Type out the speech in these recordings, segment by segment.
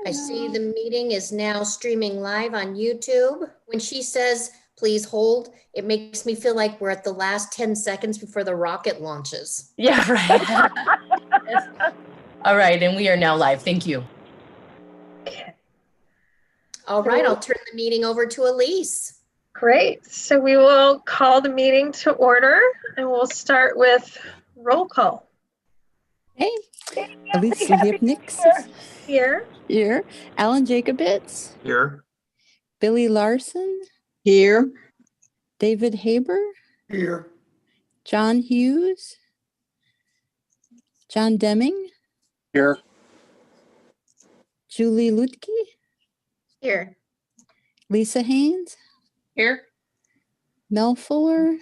I see the meeting is now streaming live on YouTube. When she says, please hold, it makes me feel like we're at the last 10 seconds before the rocket launches. Yeah, right. All right, and we are now live. Thank you. Okay. All right, I'll turn the meeting over to Elise. Great. So we will call the meeting to order and we'll start with roll call. Hey, Elise Lipnix Here. here. Alan Jacobitz. Here. Billy Larson. Here. David Haber. Here. John Hughes. John Deming. Here. Julie Lutke. Here. Lisa Haynes. Here. Mel Fuller.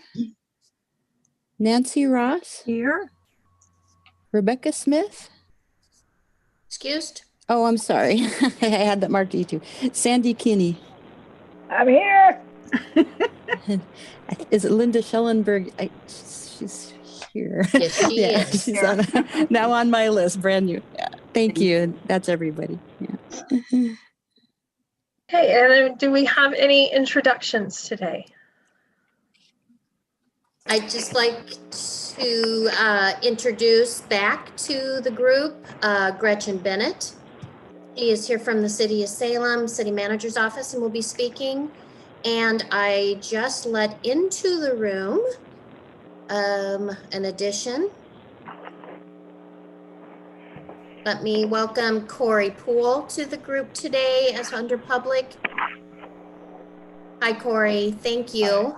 Nancy Ross. Here. Rebecca Smith. Excused. Oh, I'm sorry. I had that marked E2. Sandy Kinney. I'm here. Is it Linda Schellenberg? She's here. Yes, she is. She's now on my list, brand new. Yeah. Thank you. That's everybody. Yeah. Okay, and then do we have any introductions today? I'd just like to introduce back to the group Gretchen Bennett. She is here from the City of Salem, City Manager's Office, and will be speaking. And I just let into the room an addition. Let me welcome Corey Poole to the group today as under public. Hi, Corey. Thank you.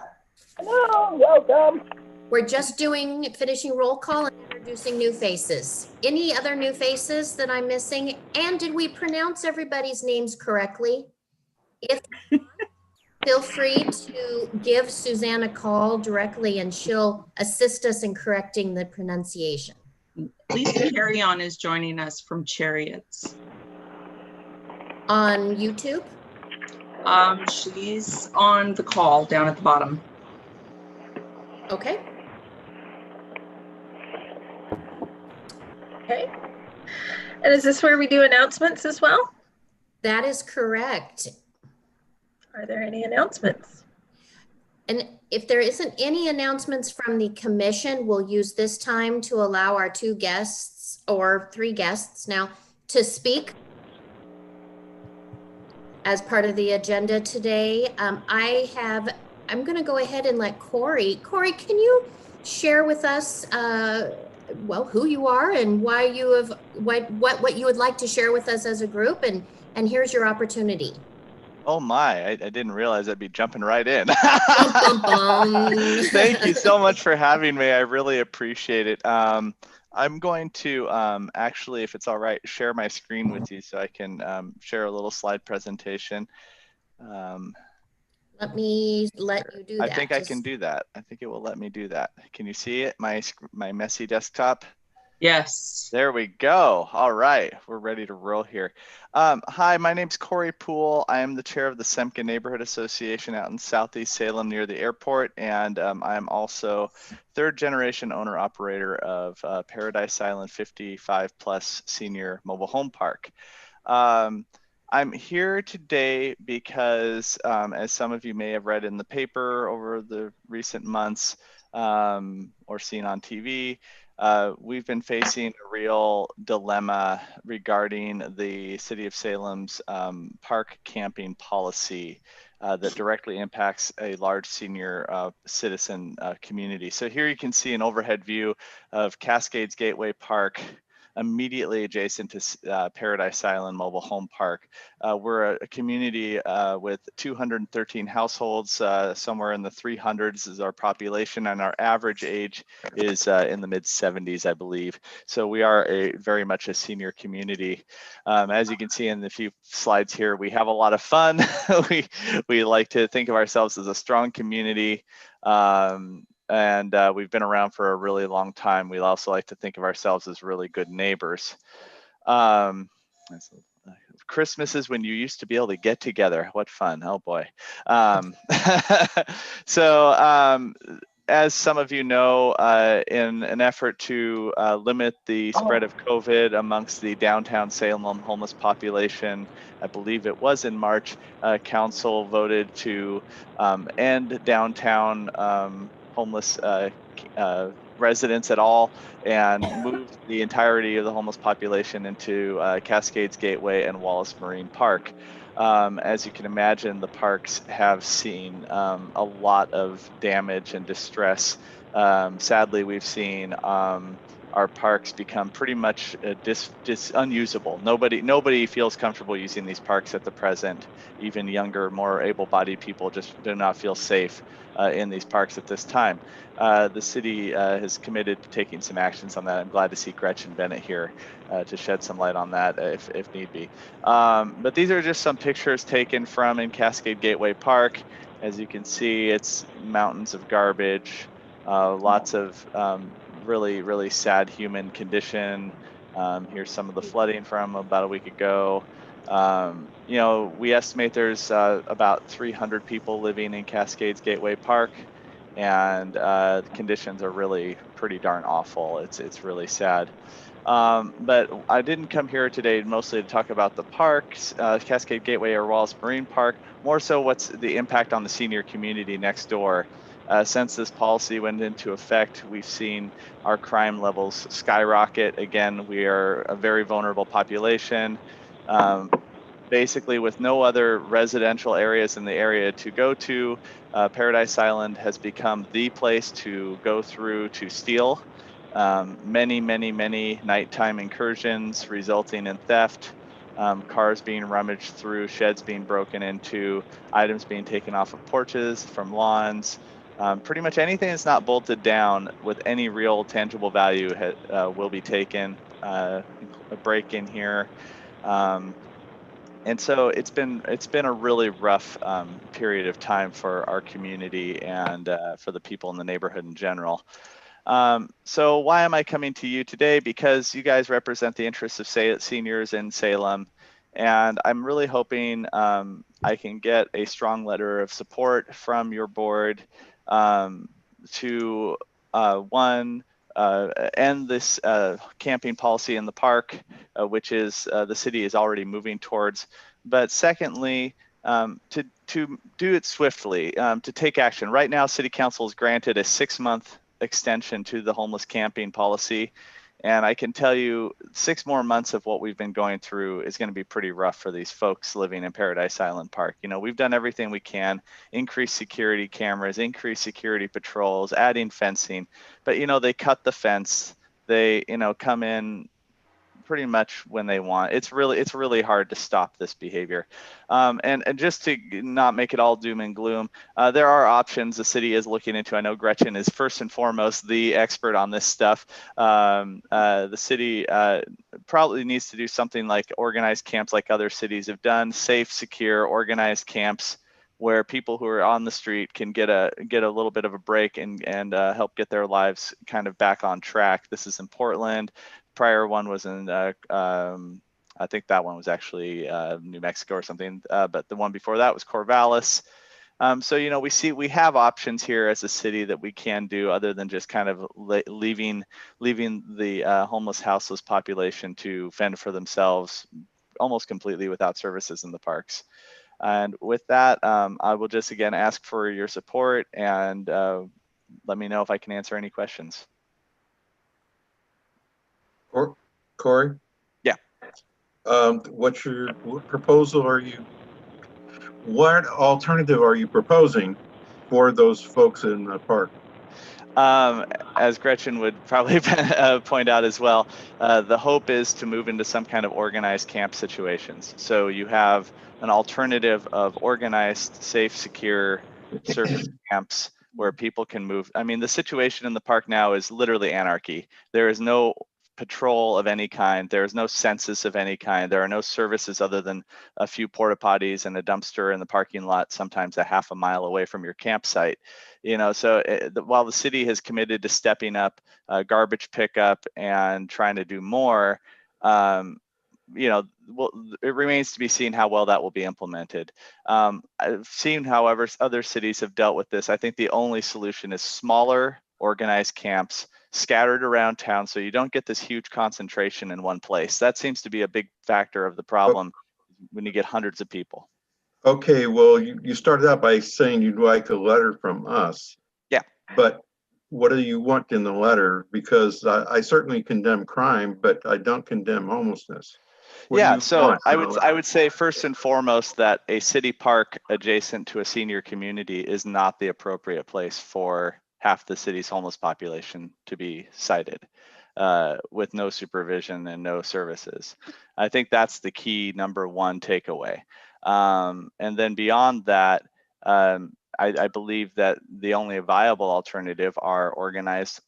Hello, welcome. We're just finishing roll call and introducing new faces. Any other new faces that I'm missing? And did we pronounce everybody's names correctly? If feel free to give Suzanne a call directly and she'll assist us in correcting the pronunciation. Lisa Carrion is joining us from Chariots. On YouTube? She's on the call down at the bottom. Okay. Okay. And is this where we do announcements as well? That is correct. Are there any announcements? And if there isn't any announcements from the commission, we'll use this time to allow our 2 guests or 3 guests now to speak as part of the agenda today. I'm going to go ahead and let Corey. Corey, can you share with us, well, who you are and why you have what you would like to share with us as a group, and here's your opportunity. Oh my, I didn't realize I'd be jumping right in. Thank you so much for having me. I really appreciate it. I'm going to actually, if it's all right, share my screen with you so I can share a little slide presentation. Let me let you do that. I think I can do that. I think it will let me do that. Can you see it, my messy desktop? Yes. There we go. All right, we're ready to roll here. Hi, my name's Corey Poole. I am the chair of the Semka Neighborhood Association out in Southeast Salem near the airport, and I'm also 3rd generation owner operator of Paradise Island 55 plus senior mobile home park. I'm here today because, as some of you may have read in the paper over the recent months or seen on TV, we've been facing a real dilemma regarding the City of Salem's park camping policy that directly impacts a large senior citizen community. So here you can see an overhead view of Cascades Gateway Park, immediately adjacent to Paradise Island Mobile Home Park. We're a community with 213 households, somewhere in the 300s is our population, and our average age is in the mid-70s, I believe. So we are very much a senior community. As you can see in the few slides here, we have a lot of fun. we like to think of ourselves as a strong community. And we've been around for a really long time. We also like to think of ourselves as really good neighbors. Christmas is when you used to be able to get together. What fun, oh boy. as some of you know, in an effort to limit the spread of COVID amongst the downtown Salem homeless population, I believe it was in March, council voted to end downtown homeless residents at all and moved the entirety of the homeless population into Cascades Gateway and Wallace Marine Park. As you can imagine, the parks have seen a lot of damage and distress. Sadly, we've seen our parks become pretty much unusable. Nobody feels comfortable using these parks at the present. Even younger, more able-bodied people just do not feel safe in these parks at this time. The city has committed to taking some actions on that. I'm glad to see Gretchen Bennett here to shed some light on that if need be. But these are just some pictures taken from in Cascade Gateway Park. As you can see, it's mountains of garbage, lots of really, really sad human condition. Here's some of the flooding from about a week ago. You know, we estimate there's about 300 people living in Cascades Gateway Park, and the conditions are really pretty darn awful. It's really sad. But I didn't come here today mostly to talk about the parks, Cascade Gateway or Wallace Marine Park, more so what's the impact on the senior community next door. Since this policy went into effect, we've seen our crime levels skyrocket. Again, we are a very vulnerable population. Basically, with no other residential areas in the area to go to, Paradise Island has become the place to go through to steal. Many nighttime incursions resulting in theft, cars being rummaged through, sheds being broken into, items being taken off of porches, from lawns. Pretty much anything that's not bolted down with any real tangible value will be taken. A break in here. And so it's been a really rough period of time for our community and for the people in the neighborhood in general. So why am I coming to you today? Because you guys represent the interests of seniors in Salem, and I'm really hoping I can get a strong letter of support from your board to one, end this camping policy in the park, which is the city is already moving towards. But secondly, to do it swiftly, to take action. Right now, City Council has granted a 6-month extension to the homeless camping policy. And I can tell you 6 more months of what we've been going through is going to be pretty rough for these folks living in Paradise Island Park. You know, we've done everything we can, increase security cameras, increase security patrols, adding fencing, but you know, they cut the fence. They, you know, come in pretty much when they want. It's really hard to stop this behavior. And just to not make it all doom and gloom, there are options the city is looking into. I know Gretchen is first and foremost the expert on this stuff. The city probably needs to do something like organized camps like other cities have done, safe, secure, organized camps where people who are on the street can get a little bit of a break and help get their lives kind of back on track. This is in Portland. Prior one was in, I think that one was actually New Mexico or something, but the one before that was Corvallis. So, you know, we have options here as a city that we can do other than just kind of leaving the homeless, houseless population to fend for themselves almost completely without services in the parks. And with that, I will just again ask for your support and let me know if I can answer any questions. Corey? Yeah. What proposal what alternative are you proposing for those folks in the park? As Gretchen would probably point out as well, the hope is to move into some kind of organized camp situations. So you have an alternative of organized, safe, secure service camps where people can move. I mean, the situation in the park now is literally anarchy. There is no patrol of any kind. There is no census of any kind. There are no services other than a few porta potties and a dumpster in the parking lot, sometimes a half a mile away from your campsite. You know, so while the city has committed to stepping up garbage pickup and trying to do more, well, it remains to be seen how well that will be implemented. I've seen, however, other cities have dealt with this. I think the only solution is smaller, organized camps scattered around town so you don't get this huge concentration in one place. That seems to be a big factor of the problem when you get hundreds of people. Okay, well, you started out by saying you'd like a letter from us. Yeah. But what do you want in the letter? Because I certainly condemn crime, but I don't condemn homelessness. What do Yeah, you so want in the letter? I would say first and foremost that a city park adjacent to a senior community is not the appropriate place for half the city's homeless population to be sited with no supervision and no services. I think that's the key number one takeaway. And then beyond that, I believe that the only viable alternative are organized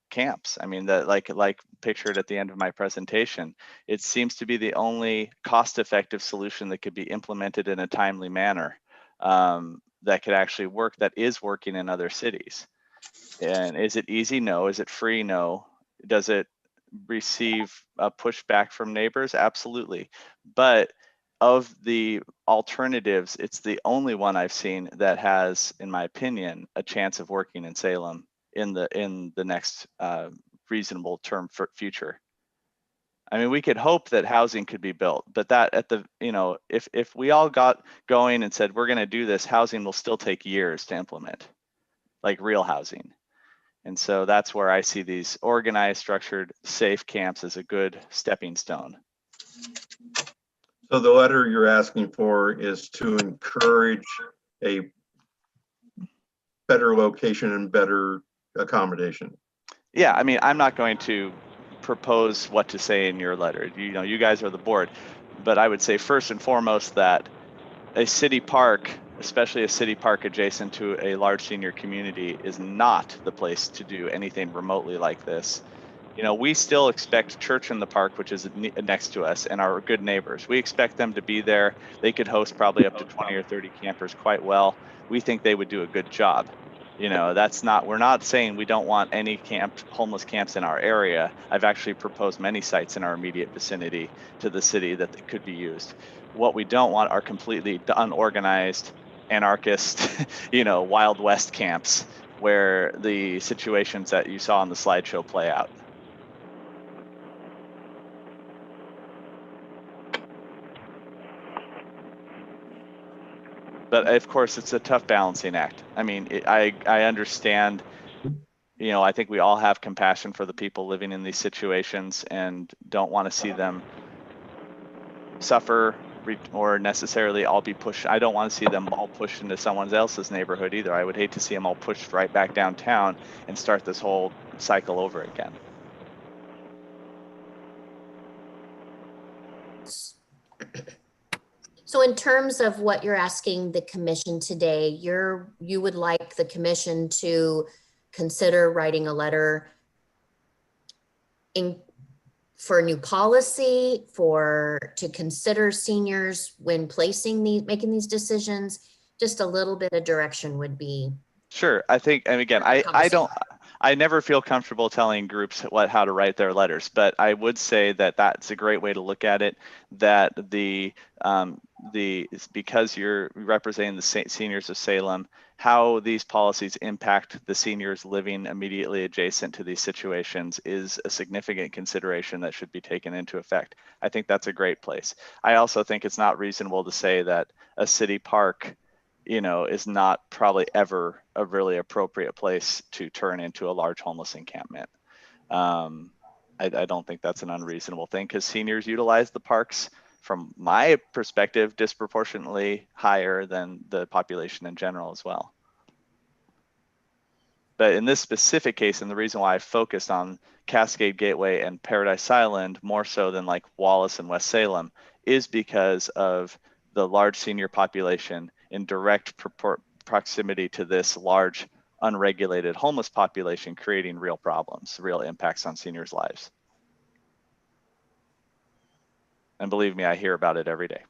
camps. I mean, that like pictured at the end of my presentation, it seems to be the only cost-effective solution that could be implemented in a timely manner that could actually work, that is working in other cities. And is it easy? No. Is it free? No. Does it receive a pushback from neighbors? Absolutely. But of the alternatives, it's the only one I've seen that has, in my opinion, a chance of working in Salem in the next reasonable term for future. I mean, we could hope that housing could be built, but that if we all got going and said we're going to do this, housing will still take years to implement, like real housing. And so that's where I see these organized, structured, safe camps as a good stepping stone. So the letter you're asking for is to encourage a better location and better accommodation. Yeah, I mean, I'm not going to propose what to say in your letter. You guys are the board, but I would say first and foremost that a city park, especially a city park adjacent to a large senior community, is not the place to do anything remotely like this. We still expect Church in the Park, which is next to us, and our good neighbors. We expect them to be there. They could host probably up to 20 or 30 campers quite well. We think they would do a good job. We're not saying we don't want any homeless camps in our area. I've actually proposed many sites in our immediate vicinity to the city that could be used. What we don't want are completely unorganized, anarchist, Wild West camps where the situations that you saw on the slideshow play out. But of course, it's a tough balancing act. I mean, I understand, I think we all have compassion for the people living in these situations and don't want to see them suffer or necessarily all be pushed. I don't want to see them all pushed into someone else's neighborhood either. I would hate to see them all pushed right back downtown and start this whole cycle over again. So in terms of what you're asking the commission today, you would like the commission to consider writing a letter for a new policy, to consider seniors when making these decisions. Just a little bit of direction would be. Sure. I think, and again, I never feel comfortable telling groups how to write their letters, but I would say that that's a great way to look at it, that because you're representing the seniors of Salem, how these policies impact the seniors living immediately adjacent to these situations is a significant consideration that should be taken into effect. I think that's a great place. I also think it's not reasonable to say that a city park is not probably ever a really appropriate place to turn into a large homeless encampment. I don't think that's an unreasonable thing because seniors utilize the parks, from my perspective, disproportionately higher than the population in general as well. But in this specific case, and the reason why I focused on Cascade Gateway and Paradise Island more so than like Wallace and West Salem, is because of the large senior population in direct proximity to this large unregulated homeless population, creating real problems, real impacts on seniors' lives. And believe me, I hear about it every day.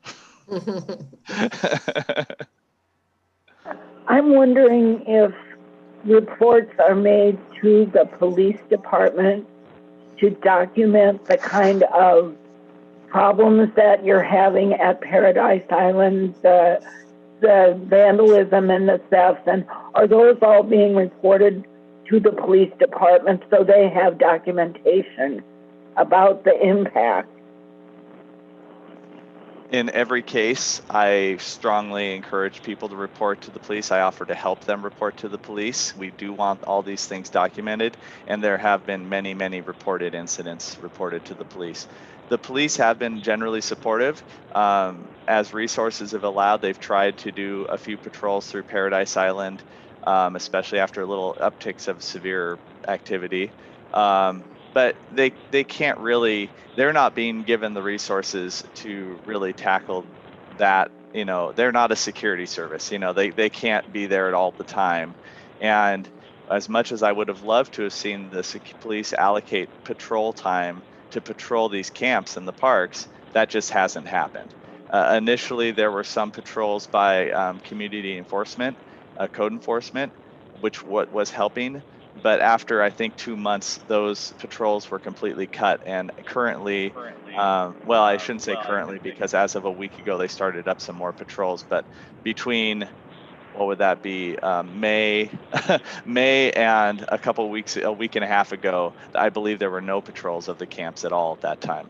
I'm wondering if reports are made to the police department to document the kind of problems that you're having at Paradise Island, the vandalism and the thefts, and are those all being reported to the police department so they have documentation about the impact? In every case, I strongly encourage people to report to the police. I offer to help them report to the police. We do want all these things documented, and there have been many, many reported incidents reported to the police. The police have been generally supportive. As resources have allowed, they've tried to do a few patrols through Paradise Island, especially after little upticks of severe activity. But they can't really, they're not being given the resources to really tackle that. You know, they're not a security service. You know, they can't be there at all the time. And as much as I would have loved to have seen the police allocate patrol time to patrol these camps in the parks, that just hasn't happened. Initially, there were some patrols by community enforcement, code enforcement, which was helping. But after, I think, 2 months, those patrols were completely cut. And currently, well, I shouldn't say currently, because as of a week ago, they started up some more patrols. But between, what would that be, May and a week and a half ago, I believe there were no patrols of the camps at all at that time.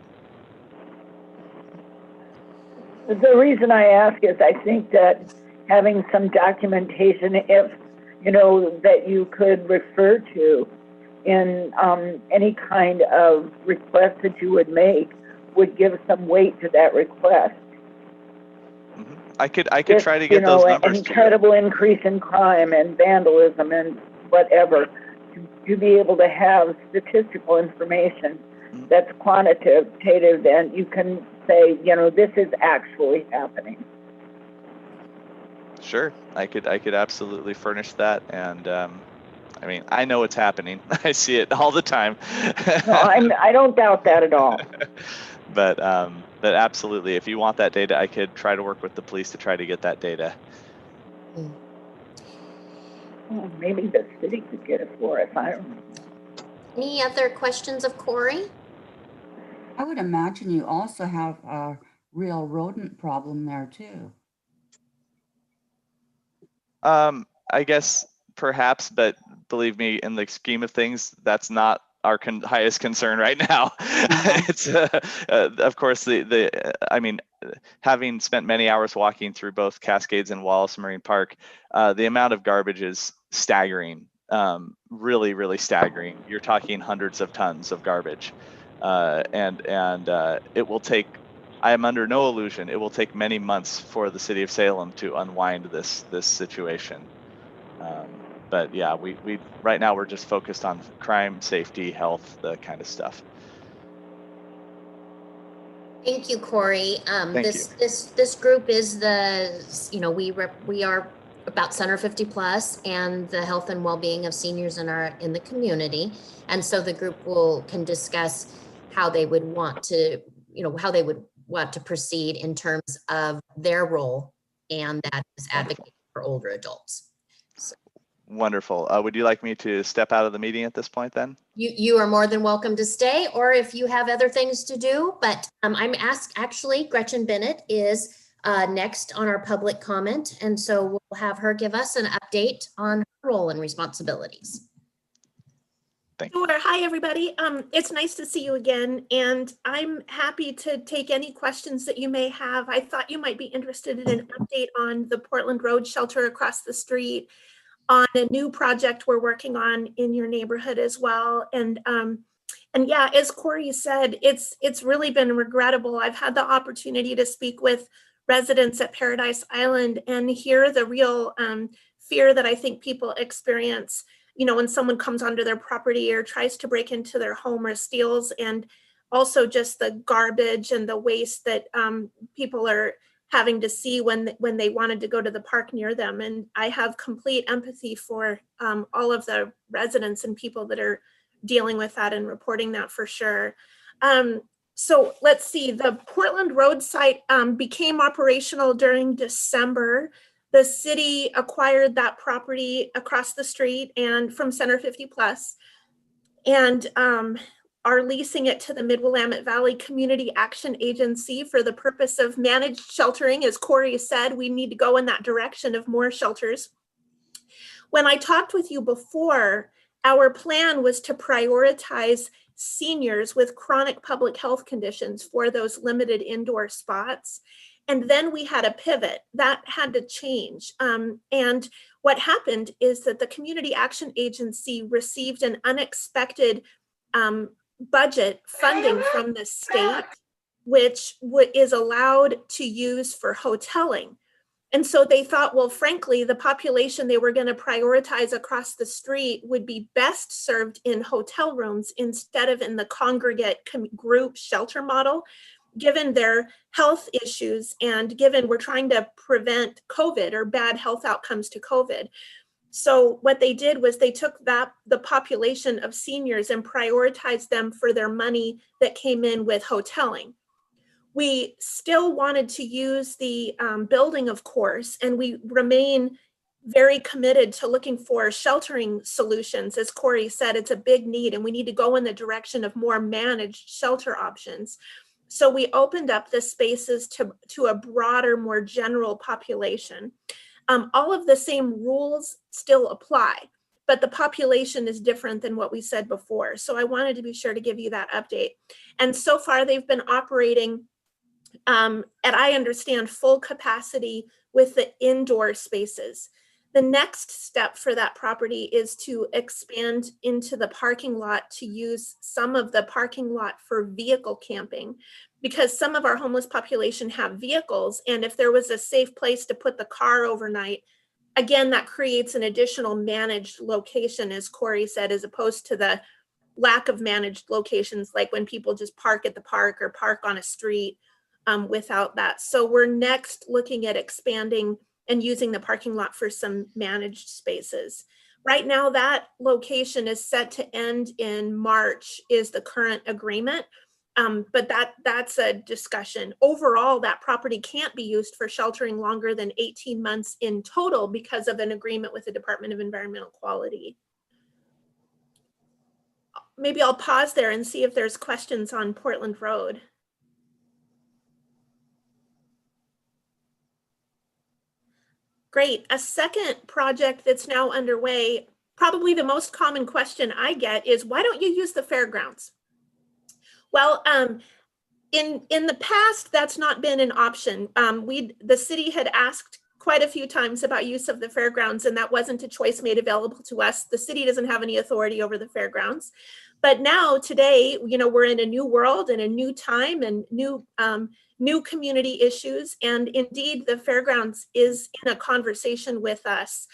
The reason I ask is I think that having some documentation, if you know, that you could refer to in any kind of request that you would make, would give some weight to that request. Mm-hmm. I could try to get those numbers. An incredible increase in crime and vandalism and whatever, to be able to have statistical information that's quantitative, and you can say, you know, this is actually happening. Sure, I could absolutely furnish that, and I mean, I know it's happening. I see it all the time. No, I don't doubt that at all. But absolutely, if you want that data, I could try to work with the police to try to get that data. Well, maybe the city could get it for us. I don't know. Any other questions of Corey? I would imagine you also have a real rodent problem there too. I guess perhaps, but believe me, in the scheme of things, that's not our highest concern right now. It's of course I mean, having spent many hours walking through both Cascades and Wallace Marine Park, the amount of garbage is staggering. Really, really staggering. You're talking hundreds of tons of garbage, and it will take. I am under no illusion it will take many months for the city of Salem to unwind this situation. But yeah, we right now we're just focused on crime, safety, health, the kind of stuff. Thank you, Corey. Thank you. This group is the, you know, we are about Center 50 plus and the health and well-being of seniors in the community, and so the group can discuss how they would want to, you know, how they would want to proceed in terms of their role, and that is advocating for older adults. So. Wonderful. Would you like me to step out of the meeting at this point then? You are more than welcome to stay, or if you have other things to do, but actually Gretchen Bennett is next on our public comment, and so we'll have her give us an update on her role and responsibilities. Sure. Hi, everybody. It's nice to see you again, and I'm happy to take any questions that you may have. I thought you might be interested in an update on the Portland Road Shelter across the street, on a new project we're working on in your neighborhood as well. And yeah, as Corey said, it's really been regrettable. I've had the opportunity to speak with residents at Paradise Island and hear the real fear that I think people experience, you know, when someone comes onto their property or tries to break into their home or steals, and also just the garbage and the waste that people are having to see when they wanted to go to the park near them. And I have complete empathy for all of the residents and people that are dealing with that and reporting that for sure. So let's see, the Portland Roadside became operational during December. The city acquired that property across the street and from Center 50 Plus. And are leasing it to the Mid-Willamette Valley Community Action Agency for the purpose of managed sheltering. As Corey said, we need to go in that direction of more shelters. When I talked with you before, our plan was to prioritize seniors with chronic public health conditions for those limited indoor spots. And then we had a pivot that had to change. And what happened is that the Community Action Agency received an unexpected budget funding from the state, which is allowed to use for hoteling. And so they thought, well, frankly, the population they were going to prioritize across the street would be best served in hotel rooms instead of in the congregate group shelter model, given their health issues and given we're trying to prevent COVID or bad health outcomes to COVID. So what they did was they took the population of seniors and prioritized them for their money that came in with hoteling. We still wanted to use the building, of course, and we remain very committed to looking for sheltering solutions. As Corey said, it's a big need and we need to go in the direction of more managed shelter options. So we opened up the spaces to a broader, more general population. All of the same rules still apply, but the population is different than what we said before. So I wanted to be sure to give you that update. And so far they've been operating at, I understand, full capacity with the indoor spaces. The next step for that property is to expand into the parking lot to use some of the parking lot for vehicle camping, because some of our homeless population have vehicles. And if there was a safe place to put the car overnight, again, that creates an additional managed location, as Corey said, as opposed to the lack of managed locations, like when people just park at the park or park on a street without that. So we're next looking at expanding and using the parking lot for some managed spaces. Right now, that location is set to end in March is the current agreement, but that's a discussion. Overall, that property can't be used for sheltering longer than 18 months in total because of an agreement with the Department of Environmental Quality. Maybe I'll pause there and see if there's questions on Portland Road. Great. A second project that's now underway, probably the most common question I get is, why don't you use the fairgrounds? Well, in the past, that's not been an option. The city had asked quite a few times about use of the fairgrounds, and that wasn't a choice made available to us. The city doesn't have any authority over the fairgrounds. But now, today, we're in a new world and a new time and new community issues. And indeed, the fairgrounds is in a conversation with us.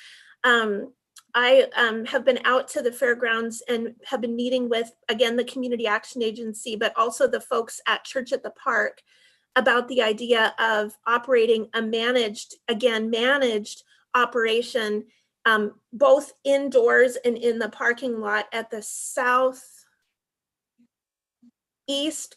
I have been out to the fairgrounds and have been meeting with, again, the Community Action Agency, but also the folks at Church at the Park about the idea of operating a managed operation, both indoors and in the parking lot at the southeast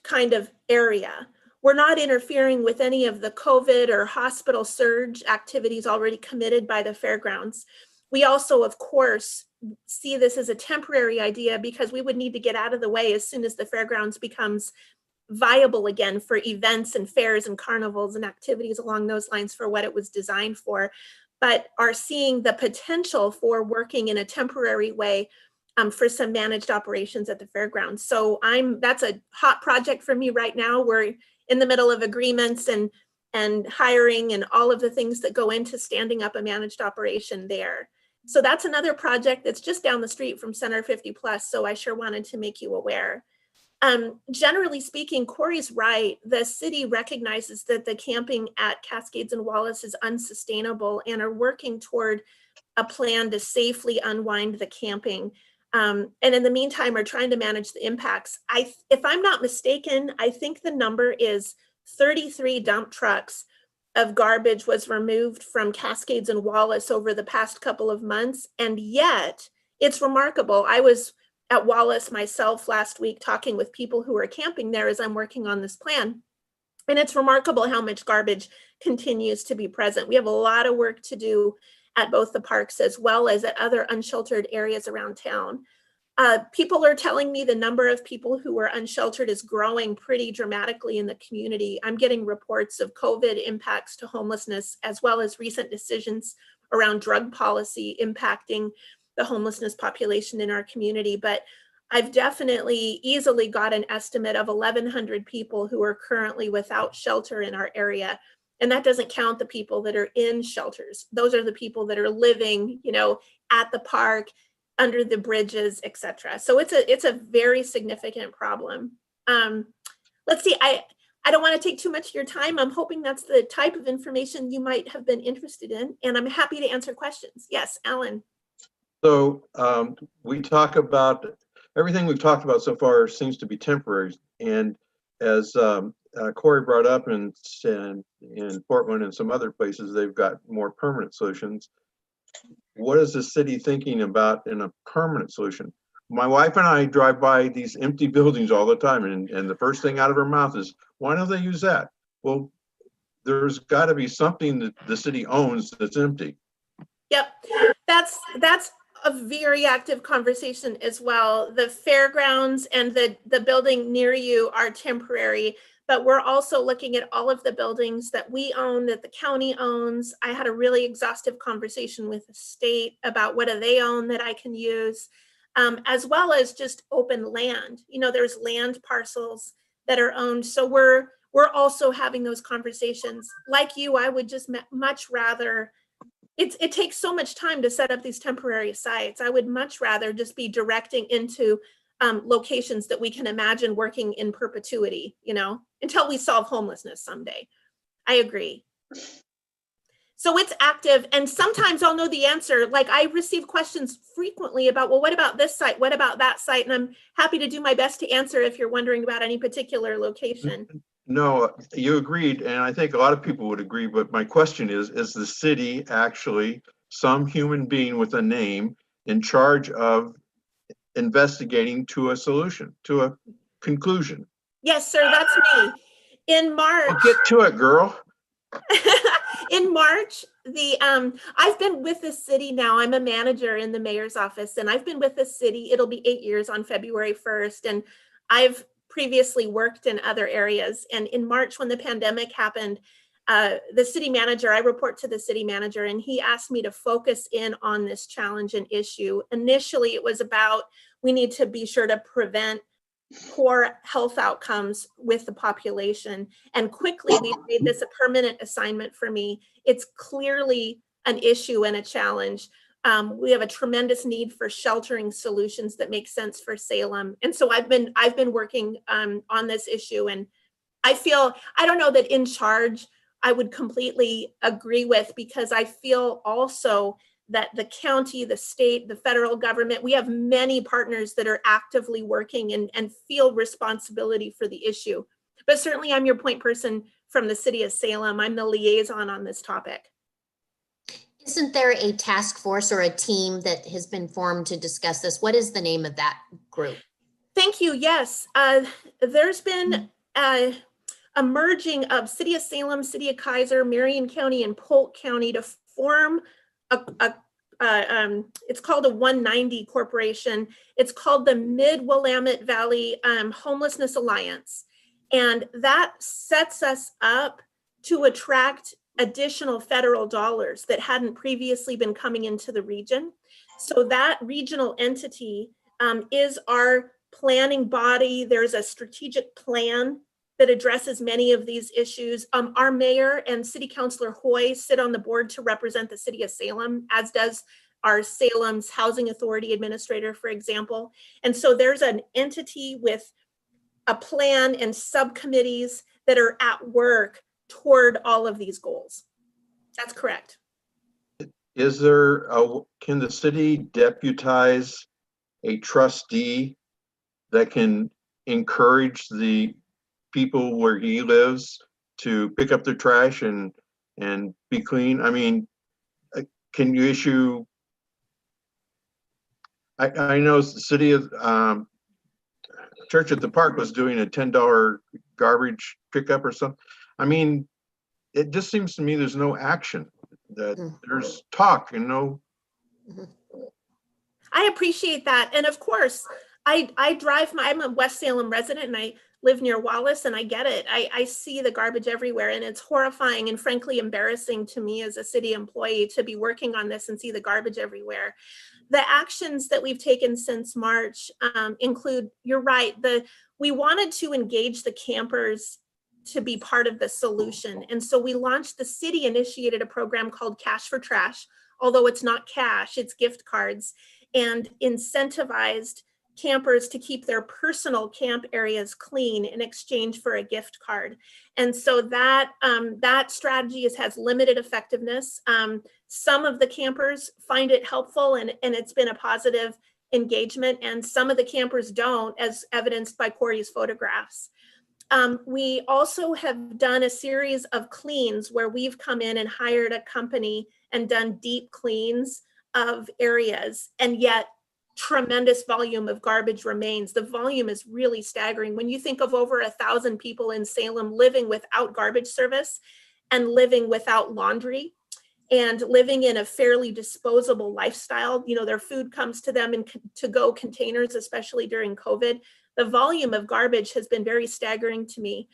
kind of area. We're not interfering with any of the COVID or hospital surge activities already committed by the fairgrounds. We also, of course, see this as a temporary idea because we would need to get out of the way as soon as the fairgrounds becomes viable again for events and fairs and carnivals and activities along those lines for what it was designed for, but are seeing the potential for working in a temporary way for some managed operations at the fairgrounds. So that's a hot project for me right now. We're in the middle of agreements and hiring and all of the things that go into standing up a managed operation there. So that's another project that's just down the street from Center 50 Plus. So I sure wanted to make you aware. Generally speaking, Corey's right. The city recognizes that the camping at Cascades and Wallace is unsustainable and are working toward a plan to safely unwind the camping. And in the meantime, are trying to manage the impacts. If I'm not mistaken, I think the number is 33 dump trucks of garbage was removed from Cascades and Wallace over the past couple of months. And yet it's remarkable. I was at Wallace myself last week talking with people who are camping there as I'm working on this plan. And it's remarkable how much garbage continues to be present. We have a lot of work to do at both the parks as well as at other unsheltered areas around town. People are telling me the number of people who are unsheltered is growing pretty dramatically in the community. I'm getting reports of COVID impacts to homelessness, as well as recent decisions around drug policy impacting the homelessness population in our community. But I've definitely easily got an estimate of 1,100 people who are currently without shelter in our area. And that doesn't count the people that are in shelters. Those are the people that are living, at the park, under the bridges, etc. So it's a very significant problem. Let's see, I don't want to take too much of your time. I'm hoping that's the type of information you might have been interested in, and I'm happy to answer questions. Yes, Alan. So we talk about everything we've talked about so far seems to be temporary. And as Corey brought up in Portland and some other places, they've got more permanent solutions. What is the city thinking about in a permanent solution? My wife and I drive by these empty buildings all the time, and the first thing out of her mouth is, why don't they use that? Well, there's got to be something that the city owns that's empty. Yep, that's a very active conversation as well. The fairgrounds and the building near you are temporary, but we're also looking at all of the buildings that we own, that the county owns. I had a really exhaustive conversation with the state about what do they own that I can use, as well as just open land. There's land parcels that are owned. So we're also having those conversations. Like you, I would just much rather, it takes so much time to set up these temporary sites. I would much rather just be directing into locations that we can imagine working in perpetuity, until we solve homelessness someday. I agree. So it's active, and sometimes I'll know the answer. Like, I receive questions frequently about, well, what about this site? What about that site? And I'm happy to do my best to answer if you're wondering about any particular location. No, you agreed, and I think a lot of people would agree, but my question is the city actually some human being with a name in charge of investigating to a solution, to a conclusion? Yes, sir, that's me. In March. Well, get to it, girl. In March, I've been with the city now. I'm a manager in the mayor's office, and I've been with the city. It'll be 8 years on February 1st, and I've previously worked in other areas. And in March, when the pandemic happened, the city manager, I report to the city manager, and he asked me to focus in on this challenge and issue. Initially, it was about, we need to be sure to prevent poor health outcomes with the population. And quickly, we made this a permanent assignment for me. It's clearly an issue and a challenge. We have a tremendous need for sheltering solutions that make sense for Salem. And so I've been working on this issue, and I don't know that in charge I would completely agree with, because I feel also that the county, the state, the federal government, we have many partners that are actively working and feel responsibility for the issue. But certainly I'm your point person from the city of Salem. I'm the liaison on this topic. Isn't there a task force or a team that has been formed to discuss this? What is the name of that group? Thank you. Yes, there's been a merging of City of Salem, City of Kaiser, Marion County, and Polk County to form it's called a 190 corporation. It's called the Mid-Willamette Valley Homelessness Alliance. And that sets us up to attract additional federal dollars that hadn't previously been coming into the region. So that regional entity is our planning body. There's a strategic plan that addresses many of these issues. Our mayor and city councilor Hoy sit on the board to represent the city of Salem, as does our Salem's Housing Authority Administrator, for example. And so there's an entity with a plan and subcommittees that are at work toward all of these goals. That's correct. Is there can the city deputize a trustee that can encourage the people where he lives to pick up their trash and be clean? I mean, can you issue, I know the city of Church at the Park was doing a $10 garbage pickup or something. I mean, it just seems to me there's no action, that there's talk and no. I appreciate that. And of course, I drive I'm a West Salem resident and I live near Wallace, and I get it. I see the garbage everywhere, and it's horrifying and frankly embarrassing to me as a city employee to be working on this and see the garbage everywhere. The actions that we've taken since March include, you're right, we wanted to engage the campers to be part of the solution. And so we launched, the city initiated a program called Cash for Trash, although it's not cash, it's gift cards, and incentivized campers to keep their personal camp areas clean in exchange for a gift card. And so that strategy has limited effectiveness. Some of the campers find it helpful and it's been a positive engagement, and some of the campers don't, as evidenced by Corey's photographs. We also have done a series of cleans where we've come in and hired a company and done deep cleans of areas, and yet tremendous volume of garbage remains. The volume is really staggering. When you think of over 1,000 people in Salem living without garbage service and living without laundry and living in a fairly disposable lifestyle, you know, their food comes to them in to-go containers, especially during COVID. The volume of garbage has been very staggering to me.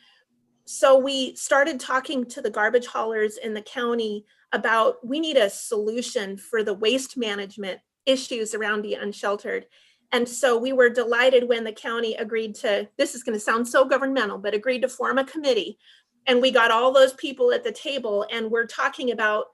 So we started talking to the garbage haulers in the county about, we need a solution for the waste management issues around the unsheltered. And so we were delighted when the county agreed to, this is going to sound so governmental, but agreed to form a committee. And we got all those people at the table, and we're talking about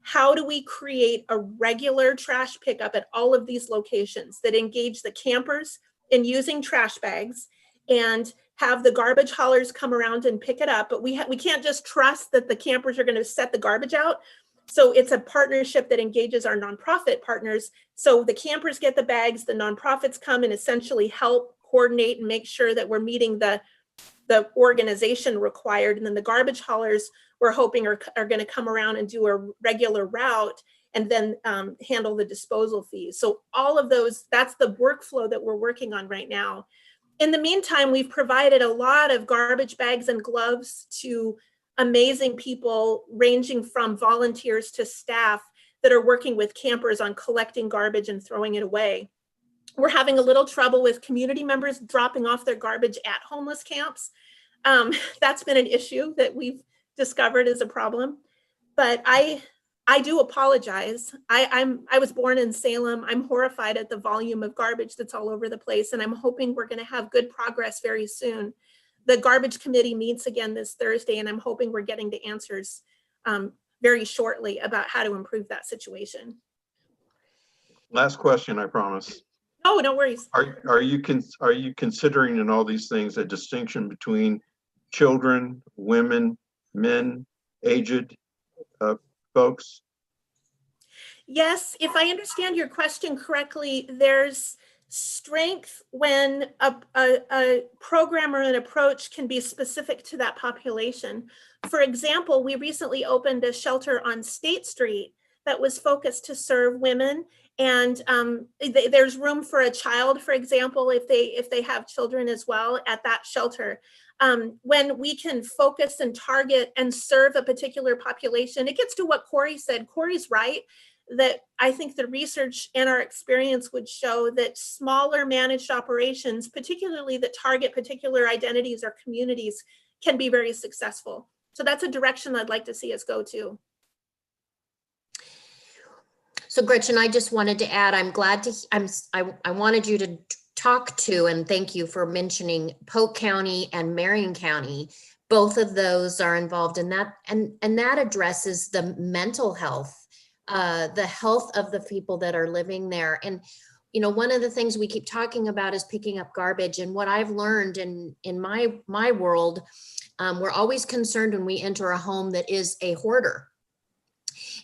how do we create a regular trash pickup at all of these locations that engage the campers in using trash bags, and have the garbage haulers come around and pick it up. But we can't just trust that the campers are going to set the garbage out. So it's a partnership that engages our nonprofit partners. So the campers get the bags, the nonprofits come and essentially help coordinate and make sure that we're meeting the organization required. And then the garbage haulers, we're hoping are going to come around and do a regular route and then handle the disposal fees. So all of those, that's the workflow that we're working on right now. In the meantime, we've provided a lot of garbage bags and gloves to amazing people, ranging from volunteers to staff that are working with campers on collecting garbage and throwing it away. We're having a little trouble with community members dropping off their garbage at homeless camps. That's been an issue that we've discovered as a problem. But I do apologize. I was born in Salem. I'm horrified at the volume of garbage that's all over the place, and I'm hoping we're going to have good progress very soon. The garbage committee meets again this Thursday, and I'm hoping we're getting the answers very shortly about how to improve that situation. Last question, I promise. Oh, no worries. Are you considering in all these things a distinction between children, women, men, aged folks? Yes, if I understand your question correctly, there's strength when a program or an approach can be specific to that population. For example, we recently opened a shelter on State Street that was focused to serve women, and there's room for a child, for example, if they have children as well at that shelter. When we can focus and target and serve a particular population, it gets to what Corey said. Corey's right, that I think the research and our experience would show that smaller managed operations, particularly that target particular identities or communities, can be very successful. So that's a direction I'd like to see us go to. So Gretchen, I just wanted to add, I'm glad to, I wanted you to talk to, and thank you for mentioning Polk County and Marion County. Both of those are involved in that, and that addresses the mental health, the health of the people that are living there. And, you know, one of the things we keep talking about is picking up garbage. And what I've learned in my world, we're always concerned when we enter a home that is a hoarder.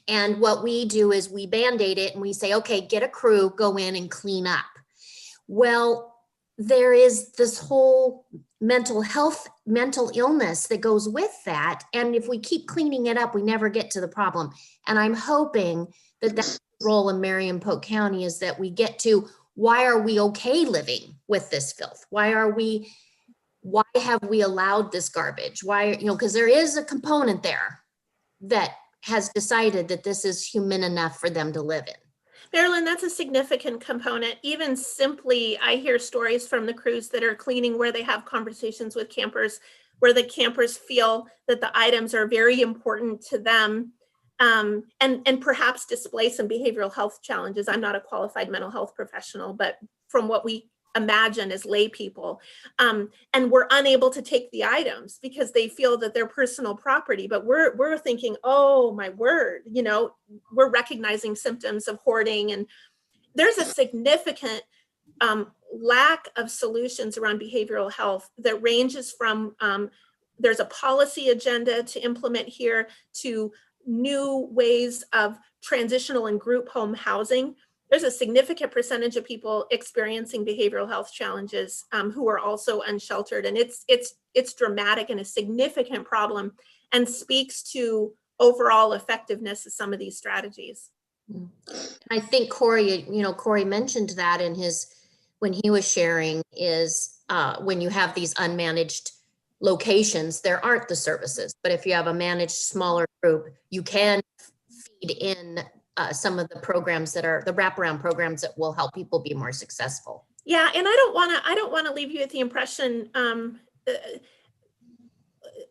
And what we do is we Band-Aid it and we say, okay, get a crew, go in and clean up. Well, there is this whole mental illness that goes with that. And if we keep cleaning it up, we never get to the problem. And I'm hoping that that's the role in Marion Polk County, is that we get to, why are we okay living with this filth? Why have we allowed this garbage? Why, you know, because there is a component there that has decided that this is human enough for them to live in. Marilyn, that's a significant component. Even simply, I hear stories from the crews that are cleaning where they have conversations with campers, where the campers feel that the items are very important to them, and perhaps display some behavioral health challenges. I'm not a qualified mental health professional, but from what we imagine as lay people, and we're unable to take the items because they feel that they're personal property. But we're thinking, oh my word, you know, we're recognizing symptoms of hoarding, and there's a significant lack of solutions around behavioral health that ranges from there's a policy agenda to implement here to new ways of transitional and group home housing. There's a significant percentage of people experiencing behavioral health challenges who are also unsheltered, and it's dramatic and a significant problem, and speaks to overall effectiveness of some of these strategies. I think Corey, you know, Corey mentioned that in when he was sharing is when you have these unmanaged locations, there aren't the services, but if you have a managed smaller group, you can feed in some of the programs that are the wraparound programs that will help people be more successful. Yeah, and I don't want to leave you with the impression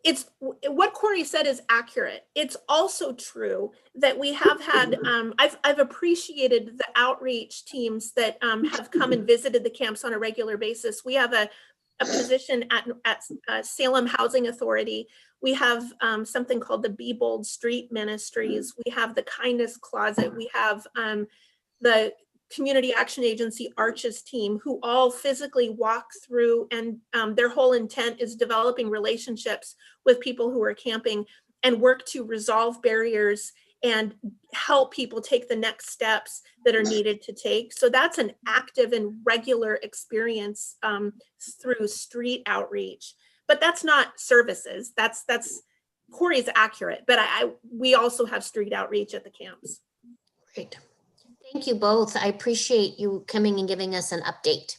it's what Corey said is accurate. It's also true that we have had I've appreciated the outreach teams that have come and visited the camps on a regular basis. We have a position at Salem Housing Authority. We have something called the Be Bold Street Ministries. We have the Kindness Closet. We have the Community Action Agency Arches team, who all physically walk through, and their whole intent is developing relationships with people who are camping and work to resolve barriers and help people take the next steps that are needed to take. So that's an active and regular experience through street outreach. But that's not services. That's Corey's accurate, but we also have street outreach at the camps. Great. Thank you both. I appreciate you coming and giving us an update.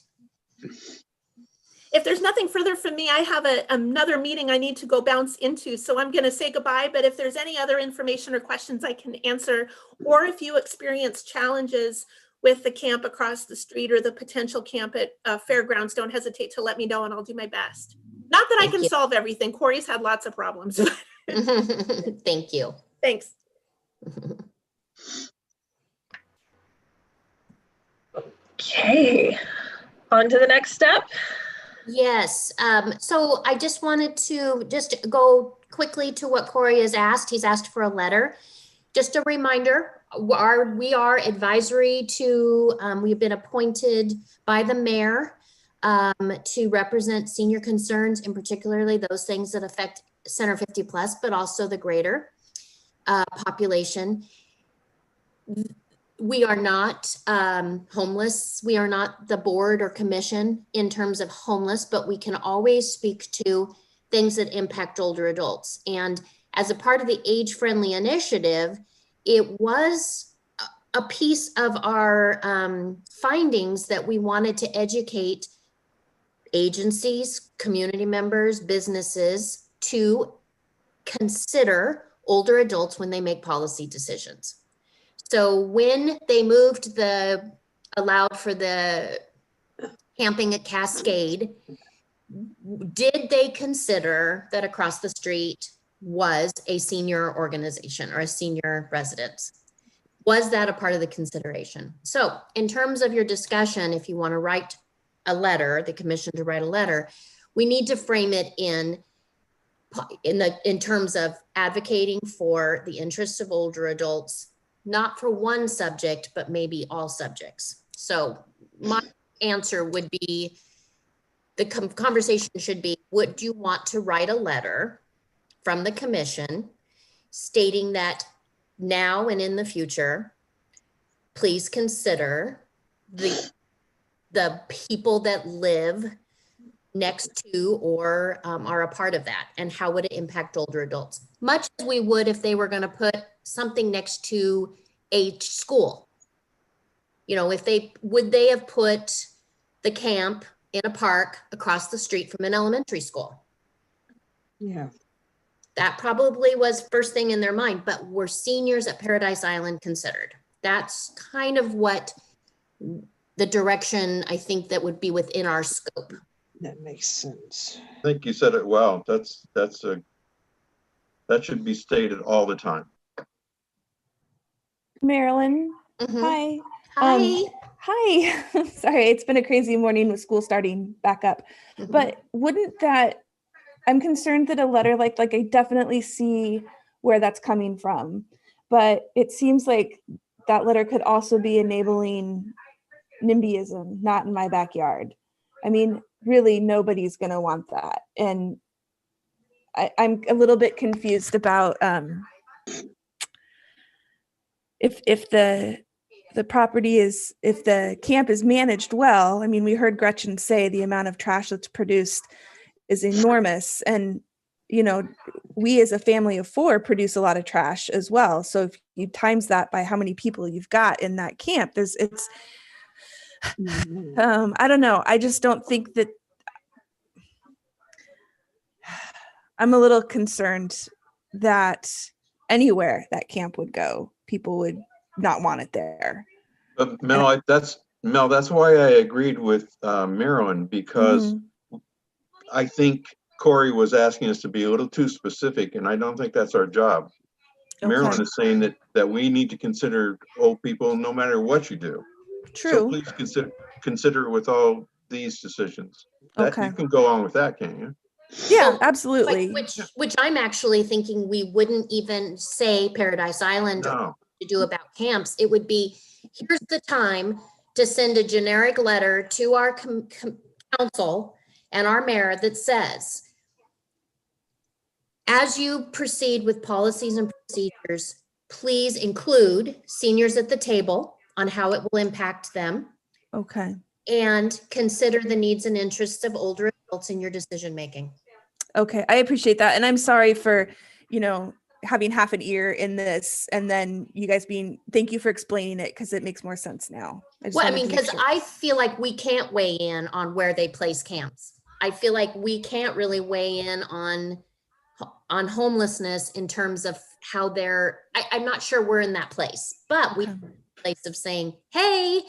If there's nothing further from me, I have another meeting I need to go bounce into, so I'm going to say goodbye. But if there's any other information or questions I can answer, or if you experience challenges with the camp across the street or the potential camp at Fairgrounds, don't hesitate to let me know and I'll do my best. Not that I can solve everything. Corey's had lots of problems. Thank you. Thanks. Okay, on to the next step. Yes. So I just wanted to just go quickly to what Corey has asked. He's asked for a letter. Just a reminder, we are advisory to, we've been appointed by the mayor to represent senior concerns, and particularly those things that affect Center 50 plus, but also the greater population. We are not homeless. We are not the board or commission in terms of homeless, but we can always speak to things that impact older adults. And as a part of the age-friendly initiative, it was a piece of our findings that we wanted to educate agencies, community members, businesses to consider older adults when they make policy decisions. So when they allowed for the camping at Cascade, did they consider that across the street was a senior organization or a senior residence? Was that a part of the consideration? So in terms of your discussion, if you want to write a letter, the commission to write a letter, we need to frame it in terms of advocating for the interests of older adults, not for one subject, but maybe all subjects. So my answer would be, the conversation should be, would you want to write a letter from the commission stating that now and in the future, please consider the people that live next to or are a part of that, and how would it impact older adults? Much as we would if they were going to put something next to a school. You know, would they have put the camp in a park across the street from an elementary school? Yeah. That probably was first thing in their mind, but were seniors at Paradise Island considered? That's kind of what the direction I think that would be within our scope. That makes sense. I think you said it well. That should be stated all the time. Marilyn, Mhm. hi. Hi. Hi. Sorry, it's been a crazy morning with school starting back up. Mhm. But wouldn't that, I'm concerned that a letter like I definitely see where that's coming from, but it seems like that letter could also be enabling NIMBYism, not in my backyard. I mean, really, nobody's going to want that. And I'm a little bit confused about if the property is, if the camp is managed well. I mean, we heard Gretchen say the amount of trash that's produced is enormous. And, you know, we as a family of 4 produce a lot of trash as well. So if you times that by how many people you've got in that camp, I don't know. I just don't think that, I'm a little concerned that anywhere that camp would go, people would not want it there. But Mel, that's why I agreed with Marilyn, because I think Corey was asking us to be a little too specific, and I don't think that's our job. Okay. Marilyn is saying that we need to consider old people no matter what you do. True. So please consider with all these decisions. That Okay. you can go on with that, can't you? Yeah, Well, absolutely. Which I'm actually thinking we wouldn't even say Paradise Island No. to do about camps. It would be, here's the time to send a generic letter to our council and our mayor that says, as you proceed with policies and procedures, please include seniors at the table on how it will impact them, Okay. and consider the needs and interests of older adults in your decision making. Okay. I appreciate that. And I'm sorry for, having half an ear in this, and then you guys thank you for explaining it, because it makes more sense now. Well, I mean, because I feel like we can't weigh in on where they place camps. I feel like we can't really weigh in on homelessness in terms of how I'm not sure we're in that place, but we place of saying, hey,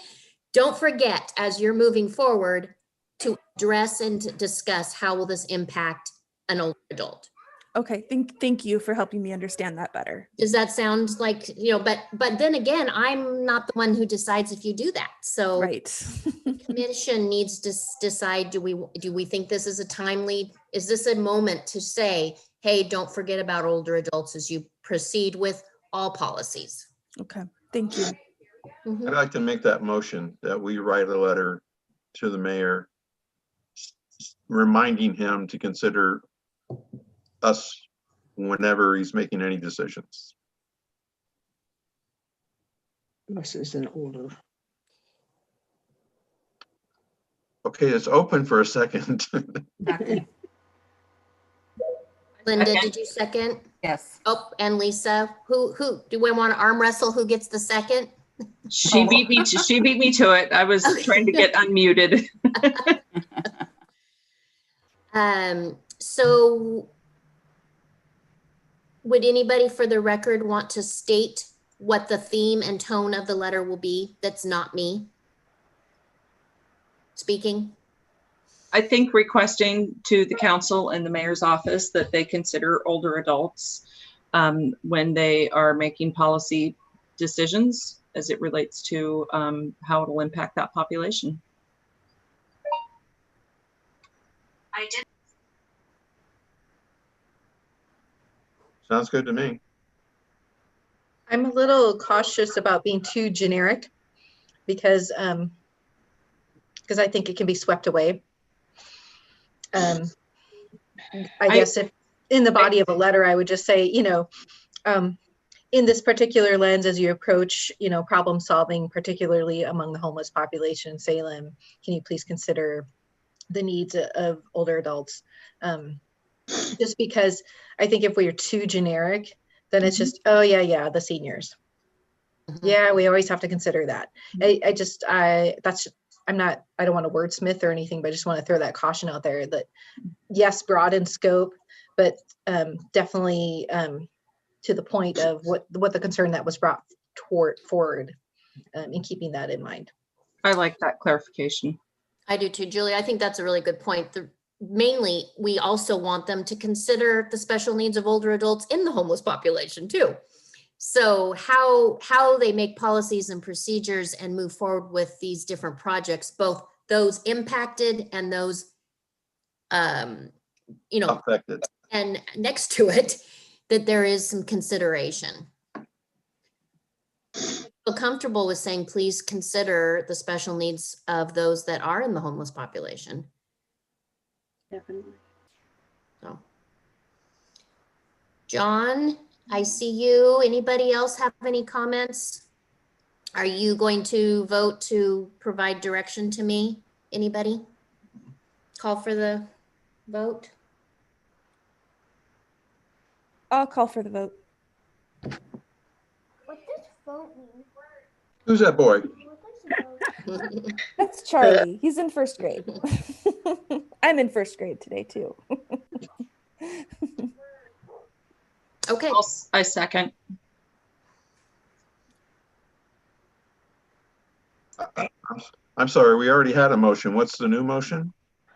don't forget, as you're moving forward, to address and to discuss how will this impact an older adult. Okay. Thank you for helping me understand that better. Does that sound like, but then again, I'm not the one who decides if you do that. So right. The commission needs to decide, do we think this is is this a moment to say, hey, don't forget about older adults as you proceed with all policies? Okay. Thank you. Mm-hmm. I'd like to make that motion that we write a letter to the mayor reminding him to consider us whenever he's making any decisions. This is an older. Okay, it's open for a second. Linda, did you second? Yes. Oh, and Lisa, who do we want to arm wrestle? Who gets the second? She beat me to it. I was trying to get unmuted. So would anybody for the record want to state what the theme and tone of the letter will be? That's not me speaking. I think requesting to the council and the mayor's office that they consider older adults when they are making policy decisions as it relates to how it'll impact that population. I did. Sounds good to me. I'm a little cautious about being too generic because I think it can be swept away. I guess if in the body of a letter, I would just say, in this particular lens, as you approach, problem solving, particularly among the homeless population in Salem, can you please consider the needs of older adults? Just because I think if we are too generic, then it's just, oh yeah, the seniors. Yeah, we always have to consider that. I don't want to wordsmith or anything, but I just want to throw that caution out there that yes, broad in scope, but definitely to the point of what the concern that was brought forward in keeping that in mind. I like that clarification. I do too, Julie. I think that's a really good point. Mainly, we also want them to consider the special needs of older adults in the homeless population too. So how they make policies and procedures and move forward with these different projects, both those impacted and those, Affected. and next to it, that there is some consideration. Feel comfortable with saying, please consider the special needs of those that are in the homeless population. Definitely. So, John, I see you. Anybody else have any comments? Are you going to vote to provide direction to me? Anybody? Call for the vote? I'll call for the vote. What does vote mean? Who's that boy? That's Charlie. He's in first grade. I'm in first grade today too. Okay. I second. I'm sorry, we already had a motion. What's the new motion?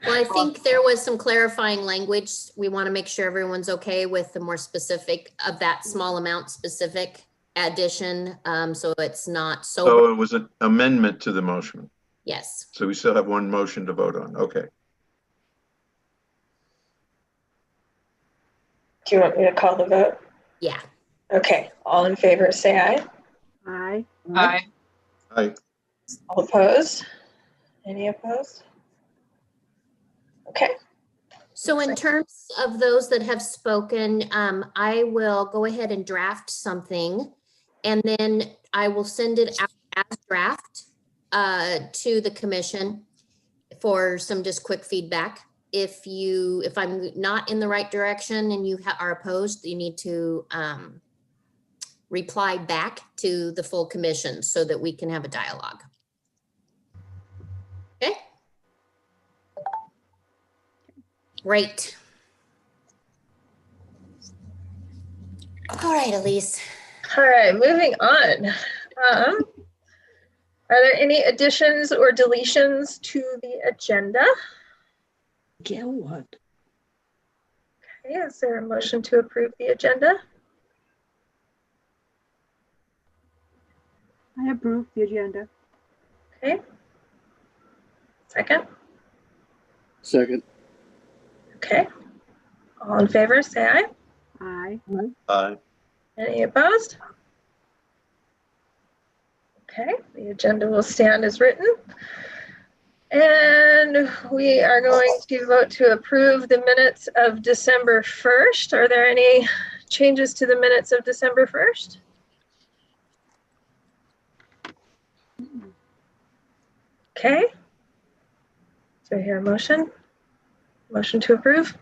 Well, I think there was some clarifying language. We want to make sure everyone's okay with the more specific of that small amount specific addition. So it's not so. So it was an amendment to the motion. Yes. So we still have one motion to vote on. Okay. Do you want me to call the vote? Yeah. Okay, all in favor, say aye. Aye. Aye. Aye. All opposed? Any opposed? Okay. So in terms of those that have spoken, I will go ahead and draft something, and then I will send it out as draft to the commission for some just quick feedback. If I'm not in the right direction and you are opposed, you need to reply back to the full commission so that we can have a dialogue. Okay. Great. All right, Elise. All right, moving on. Are there any additions or deletions to the agenda? Yeah, what? Okay, is there a motion to approve the agenda? I approve the agenda. Okay. Second? Second. Okay. All in favor, say aye. Aye. Aye. Any opposed? Okay, the agenda will stand as written. And we are going to vote to approve the minutes of December 1st. Are there any changes to the minutes of December 1st? Okay. Do I hear a motion? Motion to approve?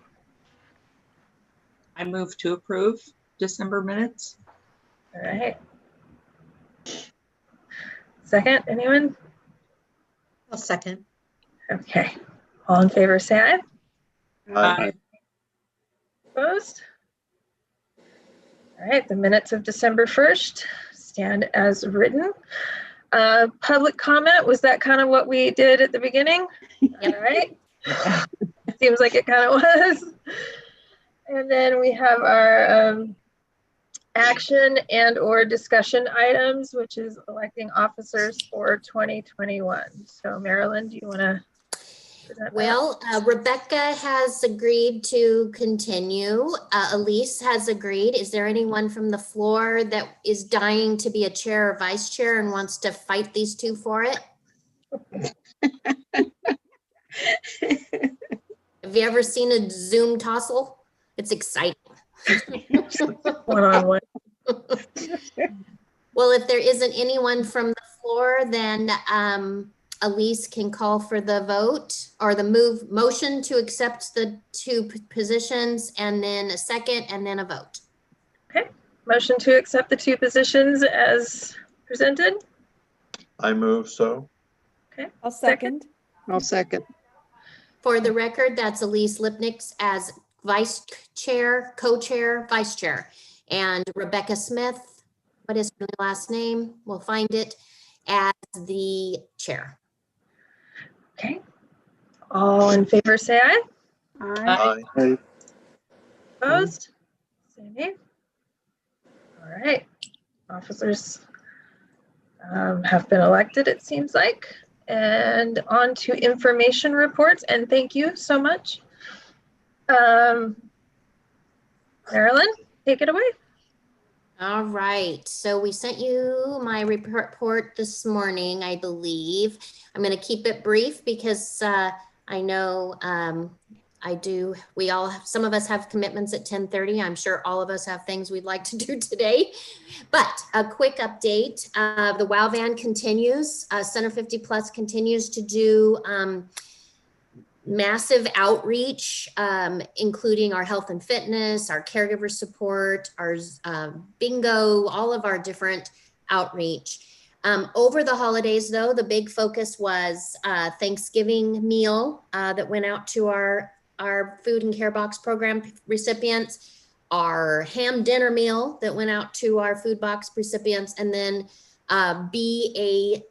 I move to approve December minutes. All right. Second, anyone? I'll second. Okay. All in favor, say aye. Aye. Opposed? All right, the minutes of December 1st stand as written. Public comment, was that kind of what we did at the beginning? All right. Seems like it kind of was. And then we have our action and or discussion items, which is electing officers for 2021. So Marilyn, do you want to present that? Well, Rebecca has agreed to continue. Elise has agreed. Is there anyone from the floor that is dying to be a chair or vice chair and wants to fight these two for it? Have you ever seen a Zoom tussle? It's exciting. One-on-one. Well, if there isn't anyone from the floor, then Elise can call for the vote or the motion to accept the two positions, and then a second, and then a vote. Okay, motion to accept the two positions as presented. I move so. Okay, I'll second. I'll second. For the record, that's Elise Lipnick as vice chair, co-chair, vice chair, and Rebecca Smith. what is her last name? We'll find it, as the chair. Okay. All in favor, say aye. Aye. Aye. Opposed? Say nay. All right. Officers have been elected, it seems like. And on to information reports, and thank you so much. Marilyn, take it away. All right, so we sent you my report this morning, I believe. I'm going to keep it brief because I know we all have, some of us have commitments at 10:30. I'm sure all of us have things we'd like to do today, but a quick update. The WOW van continues. Center 50 Plus continues to do massive outreach, including our health and fitness, our caregiver support, our bingo, all of our different outreach. Over the holidays, though, the big focus was Thanksgiving meal that went out to our food and care box program recipients, our ham dinner meal that went out to our food box recipients, and then be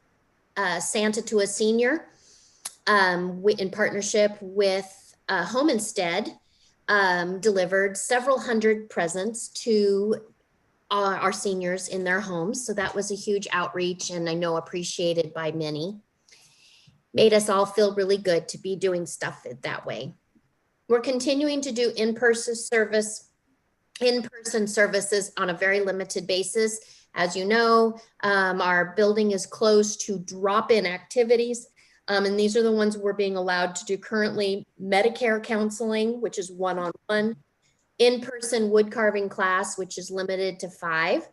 a Santa to a senior. In partnership with Home Instead, delivered several hundred presents to our seniors in their homes. So that was a huge outreach, and I know appreciated by many. Made us all feel really good to be doing stuff that way. We're continuing to do in-person services on a very limited basis. As you know, our building is closed to drop-in activities. And these are the ones we're being allowed to do currently: Medicare counseling, which is one-on-one, in-person wood carving class, which is limited to 5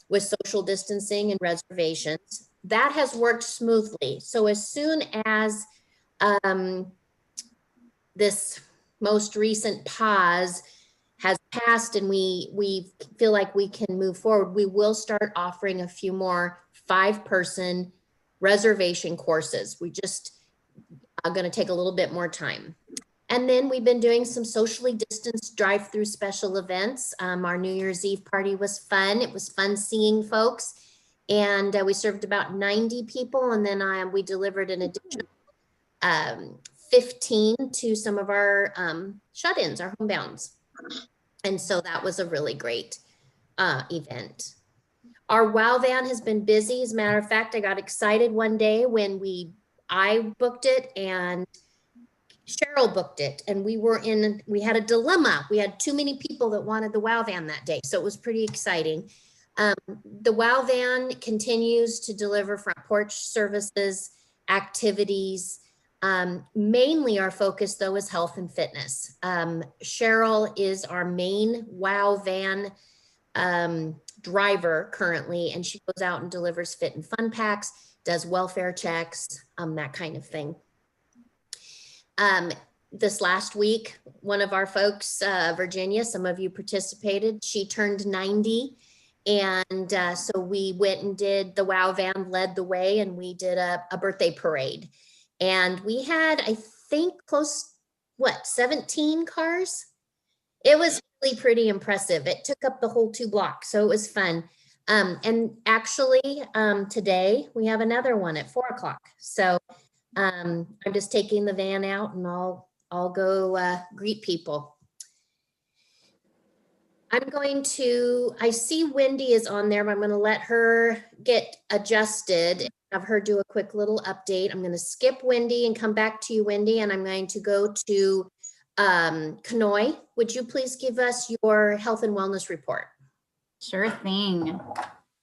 with social distancing and reservations. That has worked smoothly. So as soon as this most recent pause has passed and we feel like we can move forward, we will start offering a few more 5-person reservation courses. We just are going to take a little bit more time. And then we've been doing some socially distanced drive-through special events. Our New Year's Eve party was fun. It was fun seeing folks. And we served about 90 people. And then we delivered an additional 15 to some of our shut-ins, our homebounds. And so that was a really great event. Our WOW van has been busy. As a matter of fact, I got excited one day when I booked it and Cheryl booked it, and we had a dilemma. We had too many people that wanted the WOW van that day. So it was pretty exciting. The WOW van continues to deliver front porch services, activities. Mainly our focus, though, is health and fitness. Cheryl is our main WOW van driver currently, and she goes out and delivers fit and fun packs, does welfare checks, that kind of thing. This last week, one of our folks, Virginia, some of you participated, she turned 90. And so we went and did the WOW van, led the way, and we did a birthday parade. And we had, I think, 17 cars? It was really pretty impressive. It took up the whole 2 blocks, so it was fun. And actually, today we have another one at 4 o'clock. So I'm just taking the van out and I'll go greet people. I see Wendy is on there, but I'm going to let her get adjusted and have her do a quick little update. I'm going to skip Wendy and come back to you, Wendy, and I'm going to go to Kanoy. Would you please give us your health and wellness report? Sure thing.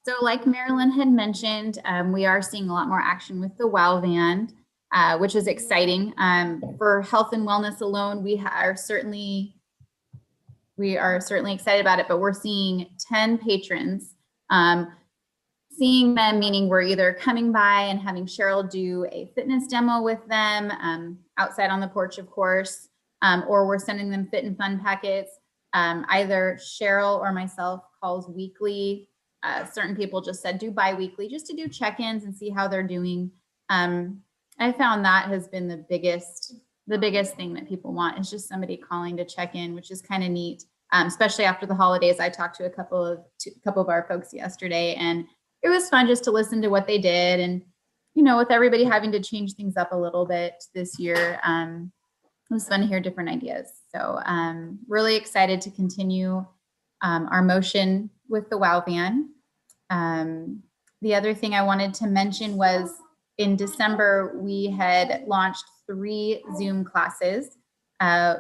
So like Marilyn had mentioned, we are seeing a lot more action with the WOW van, which is exciting. For health and wellness alone, we are certainly excited about it, but we're seeing 10 patrons. Seeing them, meaning we're either coming by and having Cheryl do a fitness demo with them outside on the porch, of course, or we're sending them fit and fun packets. Either Cheryl or myself calls weekly. Certain people just said do bi-weekly just to do check-ins and see how they're doing. I found that has been the biggest thing that people want is just somebody calling to check in, which is kind of neat. especially after the holidays. I talked to a couple of our folks yesterday, and it was fun just to listen to what they did. And, you know, with everybody having to change things up a little bit this year, it was fun to hear different ideas. So really excited to continue our motion with the WOW van. The other thing I wanted to mention was in December, we had launched 3 Zoom classes,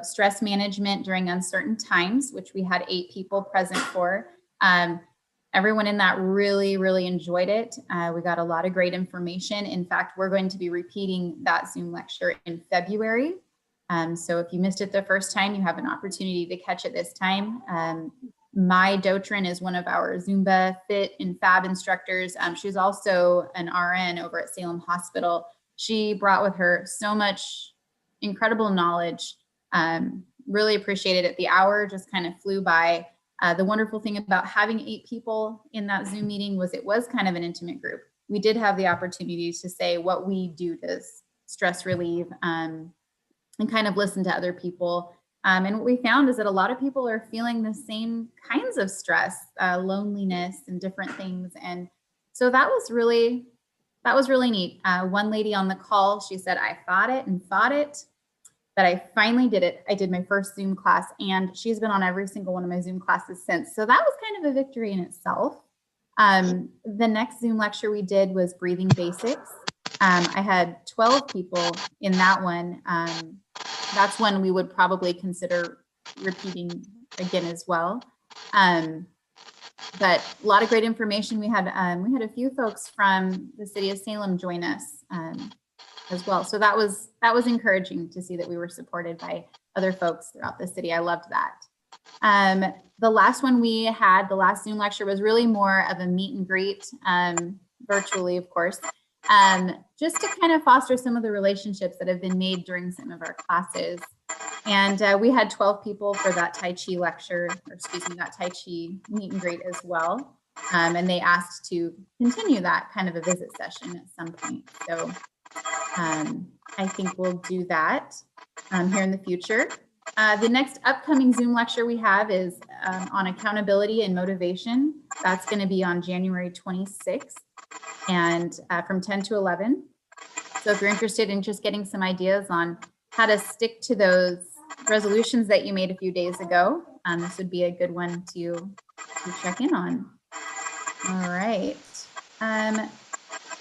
stress management during uncertain times, which we had 8 people present for. Everyone in that really, really enjoyed it. We got a lot of great information. In fact, we're going to be repeating that Zoom lecture in February. So if you missed it the first time, you have an opportunity to catch it this time. Mai Dotrin is one of our Zumba Fit and Fab instructors. She's also an RN over at Salem Hospital. She brought with her so much incredible knowledge. Really appreciated it. The hour just kind of flew by. The wonderful thing about having 8 people in that Zoom meeting was it was kind of an intimate group. We did have the opportunities to say what we do to stress relieve and kind of listen to other people. And what we found is that a lot of people are feeling the same kinds of stress, loneliness and different things. And so that was really neat. One lady on the call, she said, I fought it, but I finally did it. I did my first Zoom class, and she's been on every single one of my Zoom classes since. So that was kind of a victory in itself. The next Zoom lecture we did was breathing basics. I had 12 people in that one. That's one we would probably consider repeating again as well. But a lot of great information. We had a few folks from the city of Salem join us as well. So that was encouraging to see that we were supported by other folks throughout the city. I loved that. The last one we had, the last Zoom lecture, was really more of a meet and greet, virtually, of course. Just to kind of foster some of the relationships that have been made during some of our classes. And we had 12 people for that Tai Chi lecture, or excuse me, that Tai Chi meet and greet as well. And they asked to continue that kind of a visit session at some point. So I think we'll do that here in the future. The next upcoming Zoom lecture we have is on accountability and motivation. That's going to be on January 26th. And from 10 to 11. So if you're interested in just getting some ideas on how to stick to those resolutions that you made a few days ago, this would be a good one to check in on. All right.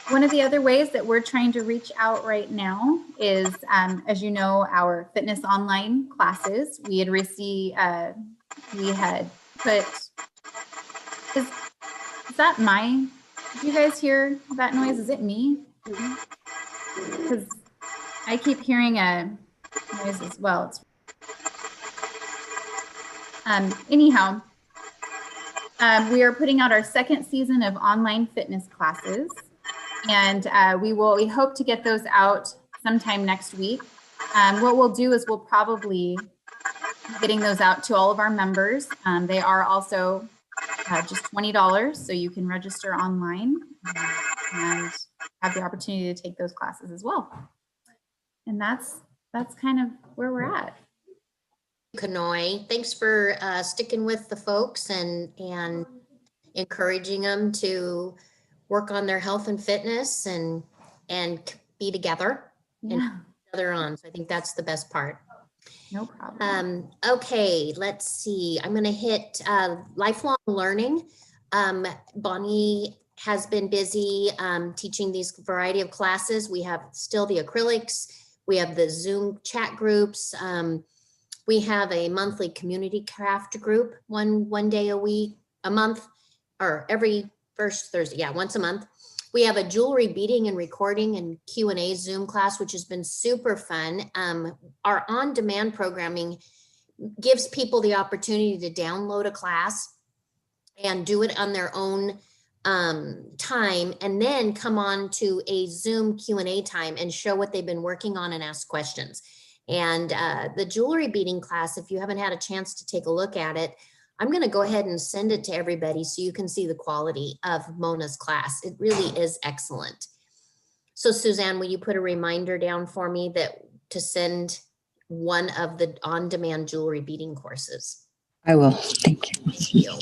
One of the other ways that we're trying to reach out right now is, as you know, our fitness online classes. We had received, we had put, is that my, did you guys hear that noise? Is it me? Because I keep hearing a noise as well. Anyhow, we are putting out our 2nd season of online fitness classes, and we hope to get those out sometime next week. What we'll do is we'll probably getting those out to all of our members. They are also just $20, so you can register online and have the opportunity to take those classes as well. And that's kind of where we're at. Kanoi, thanks for sticking with the folks and encouraging them to work on their health and fitness and be together and put each other on. So I think that's the best part. No problem. Okay, let's see. I'm going to hit lifelong learning. Bonnie has been busy teaching these variety of classes. We have still the acrylics. We have the Zoom chat groups. We have a monthly community craft group, one day a month, or every first Thursday. Yeah, once a month. We have a jewelry beading and recording and Q&A Zoom class, which has been super fun. Our on-demand programming gives people the opportunity to download a class and do it on their own time, and then come on to a Zoom Q&A time and show what they've been working on and ask questions. And the jewelry beading class, if you haven't had a chance to take a look at it, I'm going to go ahead and send it to everybody so you can see the quality of Mona's class. It really is excellent. So Suzanne, will you put a reminder down for me to send one of the on-demand jewelry beading courses? I will. Thank you. Thank you.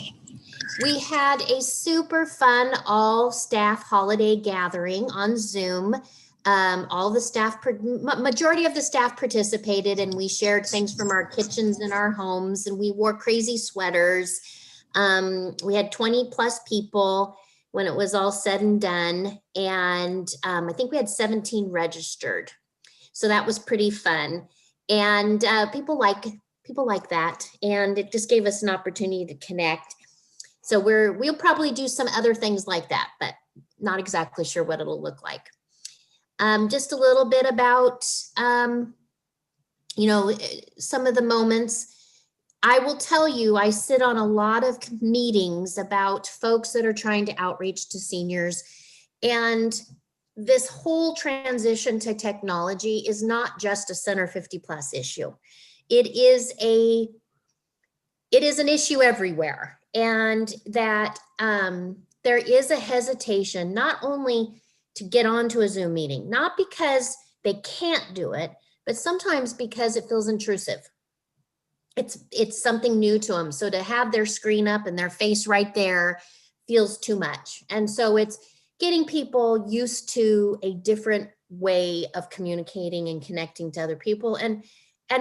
We had a super fun all staff holiday gathering on Zoom. All the staff, majority of the staff participated, and we shared things from our kitchens and our homes, and we wore crazy sweaters. We had 20 plus people when it was all said and done. And I think we had 17 registered. So that was pretty fun. And people like that. And it just gave us an opportunity to connect. So we'll probably do some other things like that, but not exactly sure what it'll look like. Just a little bit about, you know, some of the moments. I will tell you, I sit on a lot of meetings about folks that are trying to outreach to seniors. And this whole transition to technology is not just a Center 50 Plus issue. It is an issue everywhere. And that there is a hesitation, not only to get onto a Zoom meeting, not because they can't do it, but sometimes because it feels intrusive. It's something new to them. So to have their screen up and their face right there feels too much. And so it's getting people used to a different way of communicating and connecting to other people. And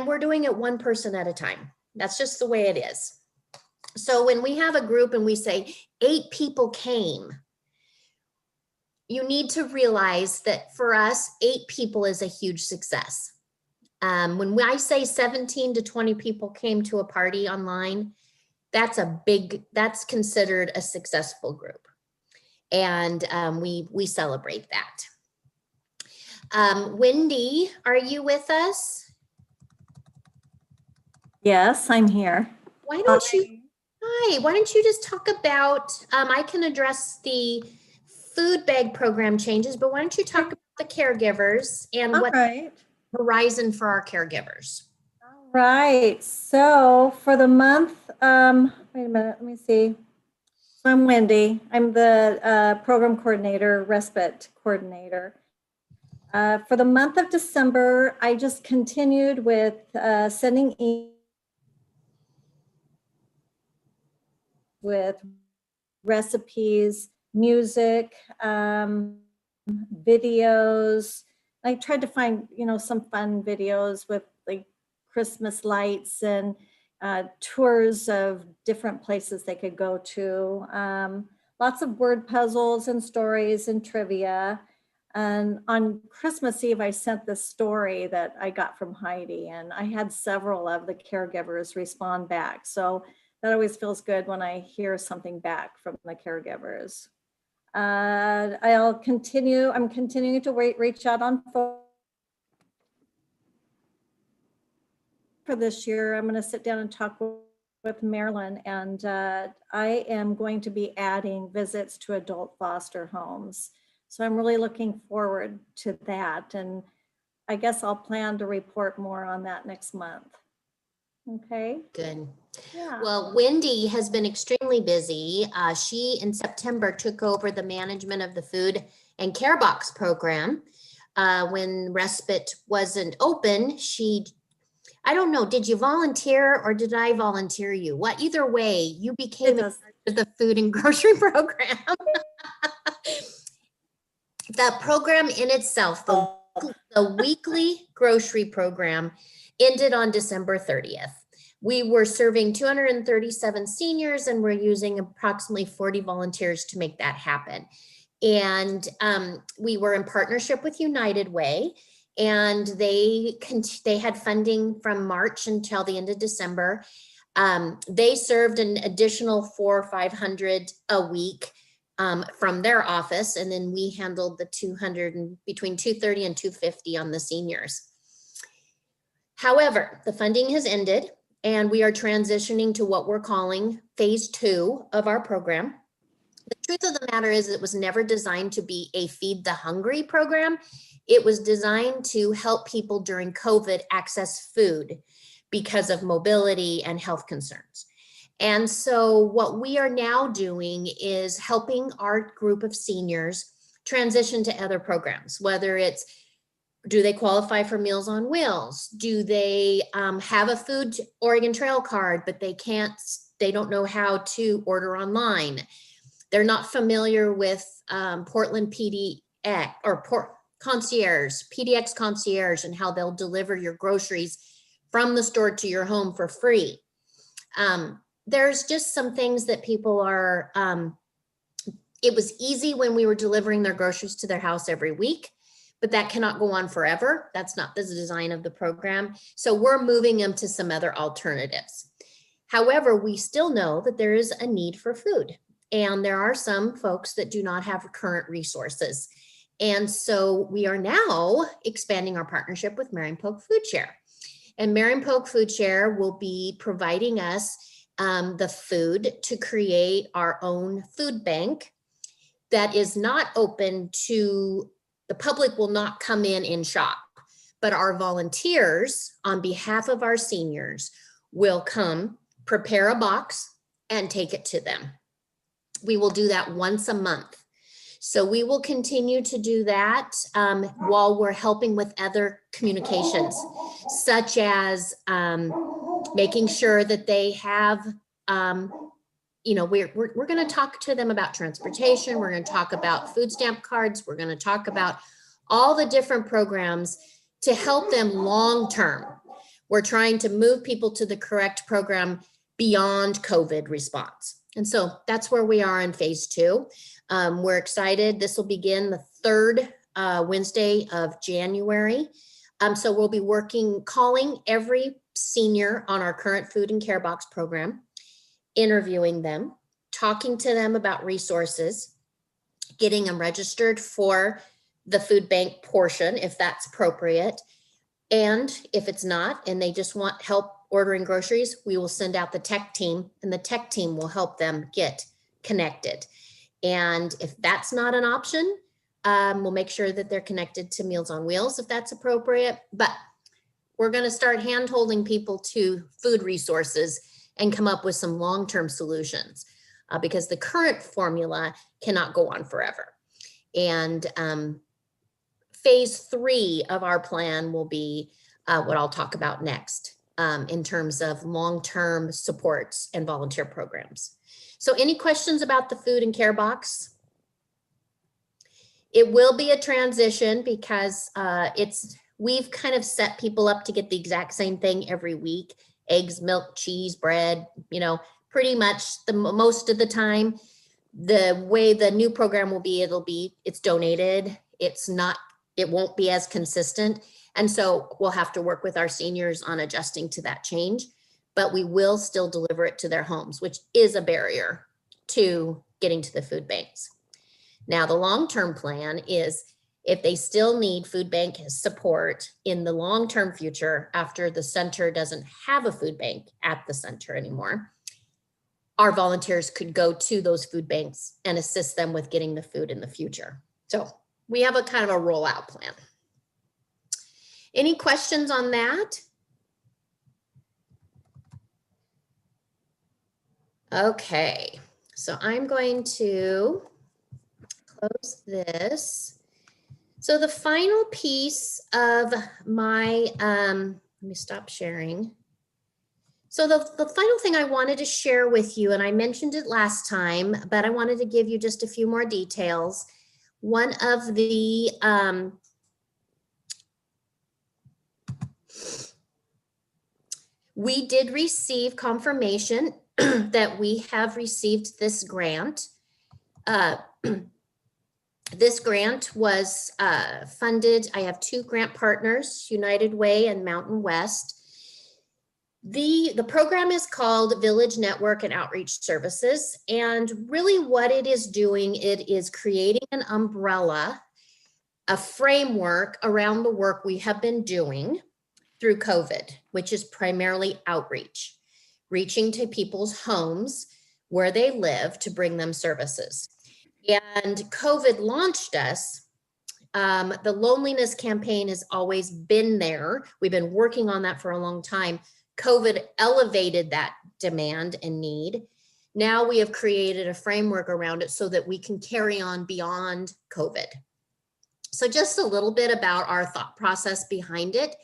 we're doing it one person at a time. That's just the way it is. So when we have a group and we say 8 people came, you need to realize that for us, 8 people is a huge success. When I say 17 to 20 people came to a party online, that's considered a successful group. And we celebrate that. Wendy, are you with us? Yes, I'm here. Why don't you just talk about, I can address the food bag program changes, but why don't you talk about the caregivers and what's the horizon for our caregivers? Right. So for the month, wait a minute, let me see. So I'm Wendy. I'm the program coordinator, respite coordinator. For the month of December, I just continued with sending with recipes, music, videos. I tried to find, some fun videos with like Christmas lights and tours of different places they could go to. Lots of word puzzles and stories and trivia. And on Christmas Eve, I sent this story that I got from Heidi, and I had several of the caregivers respond back. So that always feels good when I hear something back from the caregivers. I'm continuing to reach out on phone. For this year, I'm going to sit down and talk with Marilyn, and I am going to be adding visits to adult foster homes. So I'm really looking forward to that. And I guess I'll plan to report more on that next month. Okay. Good. Yeah. Well, Wendy has been extremely busy. She in September took over the management of the food and care box program. When respite wasn't open, I don't know, did you volunteer or did I volunteer you? Either way, you became a part of the food and grocery program. The program in itself, the weekly grocery program, ended on December 30th. We were serving 237 seniors and we're using approximately 40 volunteers to make that happen. And we were in partnership with United Way, and they had funding from March until the end of December. They served an additional 400 or 500 a week from their office, and then we handled the 200 and between 230 and 250 on the seniors. However, the funding has ended, and we are transitioning to what we're calling phase 2 of our program. The truth of the matter is it was never designed to be a feed the hungry program. It was designed to help people during COVID access food because of mobility and health concerns. And so what we are now doing is helping our group of seniors transition to other programs, whether it's Do they qualify for Meals on Wheels? Do they have a Food Oregon Trail card, but they don't know how to order online? They're not familiar with Portland PDX or PDX Concierge, and how they'll deliver your groceries from the store to your home for free. There's just some things that people are, it was easy when we were delivering their groceries to their house every week, but that cannot go on forever. That's not the design of the program. So we're moving them to some other alternatives. However, we still know that there is a need for food, and there are some folks that do not have current resources. And so we are now expanding our partnership with Marion Polk Food Share. And Marion Polk Food Share will be providing us the food to create our own food bank that is not open to the public, will not come in and shop, but our volunteers on behalf of our seniors will come, prepare a box, and take it to them. We will do that once a month. So we will continue to do that while we're helping with other communications, such as making sure that they have, we're going to talk to them about transportation. We're going to talk about food stamp cards. We're going to talk about all the different programs to help them long-term. We're trying to move people to the correct program beyond COVID response. And so that's where we are in phase 2. We're excited. This will begin the 3rd Wednesday of January. So we'll be calling every senior on our current food and care box program, interviewing them, talking to them about resources, getting them registered for the food bank portion, if that's appropriate. And if it's not, and they just want help ordering groceries, we will send out the tech team, and the tech team will help them get connected. And if that's not an option, we'll make sure that they're connected to Meals on Wheels if that's appropriate. But we're going to start hand-holding people to food resources and come up with some long-term solutions because the current formula cannot go on forever. And phase 3 of our plan will be what I'll talk about next in terms of long-term supports and volunteer programs. So any questions about the food and care box? It will be a transition because we've kind of set people up to get the exact same thing every week: eggs, milk, cheese, bread, pretty much most of the time. The way the new program will be, it's donated. It won't be as consistent. And so we'll have to work with our seniors on adjusting to that change, but we will still deliver it to their homes, which is a barrier to getting to the food banks. Now, the long-term plan is if they still need food bank support in the long-term future, after the center doesn't have a food bank at the center anymore, our volunteers could go to those food banks and assist them with getting the food in the future. So we have a kind of a rollout plan. Any questions on that? Okay, so I'm going to close this. So the final piece of my, let me stop sharing. So the final thing I wanted to share with you, and I mentioned it last time, but I wanted to give you just a few more details. One of the, we did receive confirmation that we have received this grant. This grant was funded. I have 2 grant partners, United Way and Mountain West. The program is called Village Network and Outreach Services. And really what it is doing, it is creating an umbrella, a framework around the work we have been doing through COVID, which is primarily outreach, reaching to people's homes where they live to bring them services. And COVID launched us. The loneliness campaign has always been there. We've been working on that for a long time. COVID elevated that demand and need. Now we have created a framework around it so that we can carry on beyond COVID. So just a little bit about our thought process behind it.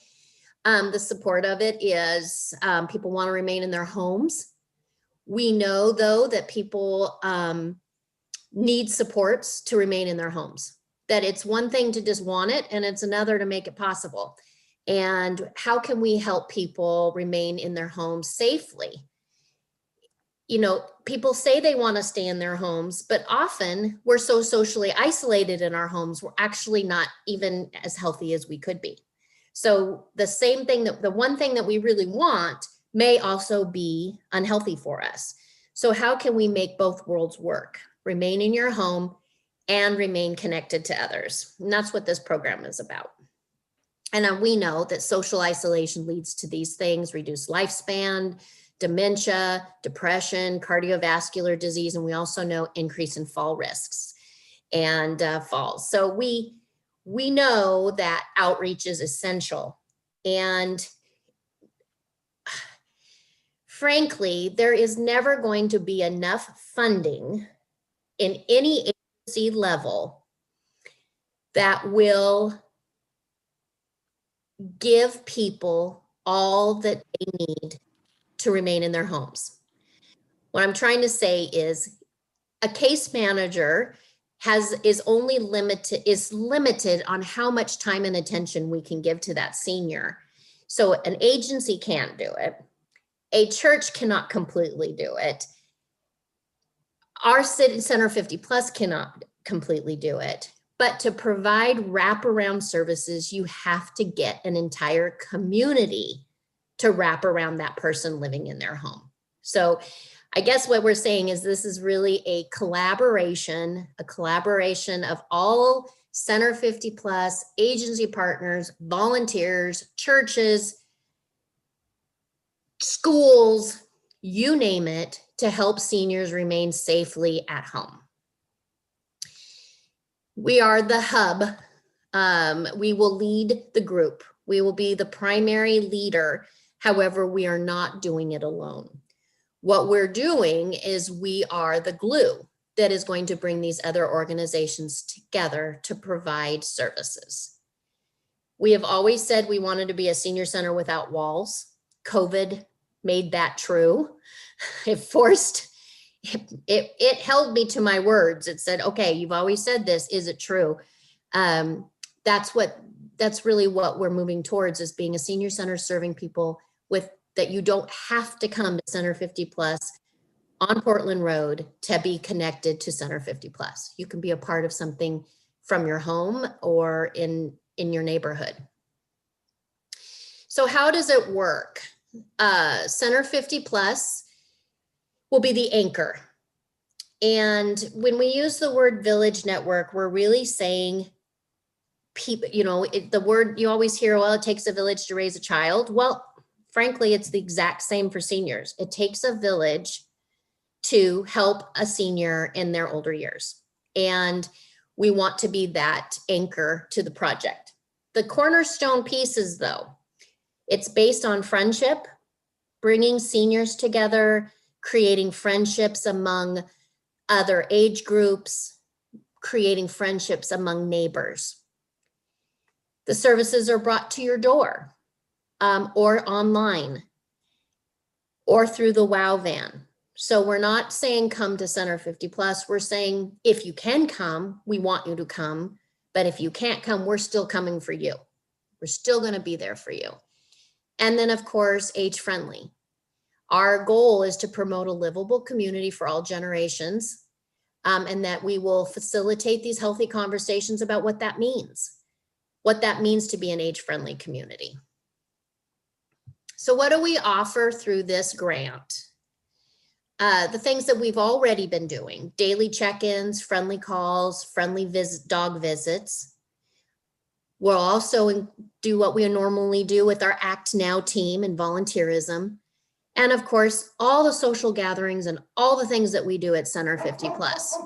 The support of it is people want to remain in their homes. We know, though, that people need supports to remain in their homes, that it's one thing to just want it and it's another to make it possible. And how can we help people remain in their homes safely? You know, people say they want to stay in their homes, but often we're so socially isolated in our homes, we're actually not even as healthy as we could be. So the same thing, that the one thing that we really want may also be unhealthy for us. So how can we make both worlds work? Remain in your home and remain connected to others. And that's what this program is about. And we know that social isolation leads to these things: reduced lifespan, dementia, depression, cardiovascular disease, and we also know increase in fall risks and falls. So we know that outreach is essential. And frankly, there is never going to be enough funding in any agency level that will give people all that they need to remain in their homes. What I'm trying to say is a case manager is limited on how much time and attention we can give to that senior. So an agency can't do it. A church cannot completely do it. Our City Center 50 Plus cannot completely do it. But to provide wraparound services, you have to get an entire community to wrap around that person living in their home. So I guess what we're saying is this is really a collaboration of all Center 50 Plus, agency partners, volunteers, churches, schools, you name it, to help seniors remain safely at home. We are the hub. We will lead the group. We will be the primary leader. However, we are not doing it alone. What we're doing is we are the glue that is going to bring these other organizations together to provide services. We have always said we wanted to be a senior center without walls. COVID made that true. It held me to my words. It said, okay, you've always said this, is it true? That's really what we're moving towards, is being a senior center serving people that you don't have to come to Center 50 Plus on Portland Road to be connected to Center 50 Plus. You can be a part of something from your home or in your neighborhood. So how does it work? Center 50 Plus will be the anchor. And when we use the word village network, we're really saying people, the word you always hear, well, it takes a village to raise a child. Well, frankly, it's the exact same for seniors. It takes a village to help a senior in their older years. And we want to be that anchor to the project. The cornerstone pieces, though, it's based on friendship, bringing seniors together, creating friendships among other age groups, creating friendships among neighbors. The services are brought to your door, or online, or through the WOW van. So we're not saying come to Center 50 Plus. We're saying if you can come, we want you to come. But if you can't come, we're still coming for you. We're still going to be there for you. And then, of course, age friendly. Our goal is to promote a livable community for all generations, and that we will facilitate these healthy conversations about what that means to be an age-friendly community. So what do we offer through this grant? The things that we've already been doing: daily check-ins, friendly calls, friendly dog visits. We'll also do what we normally do with our Act Now team and volunteerism. And of course, all the social gatherings and all the things that we do at Center 50 Plus.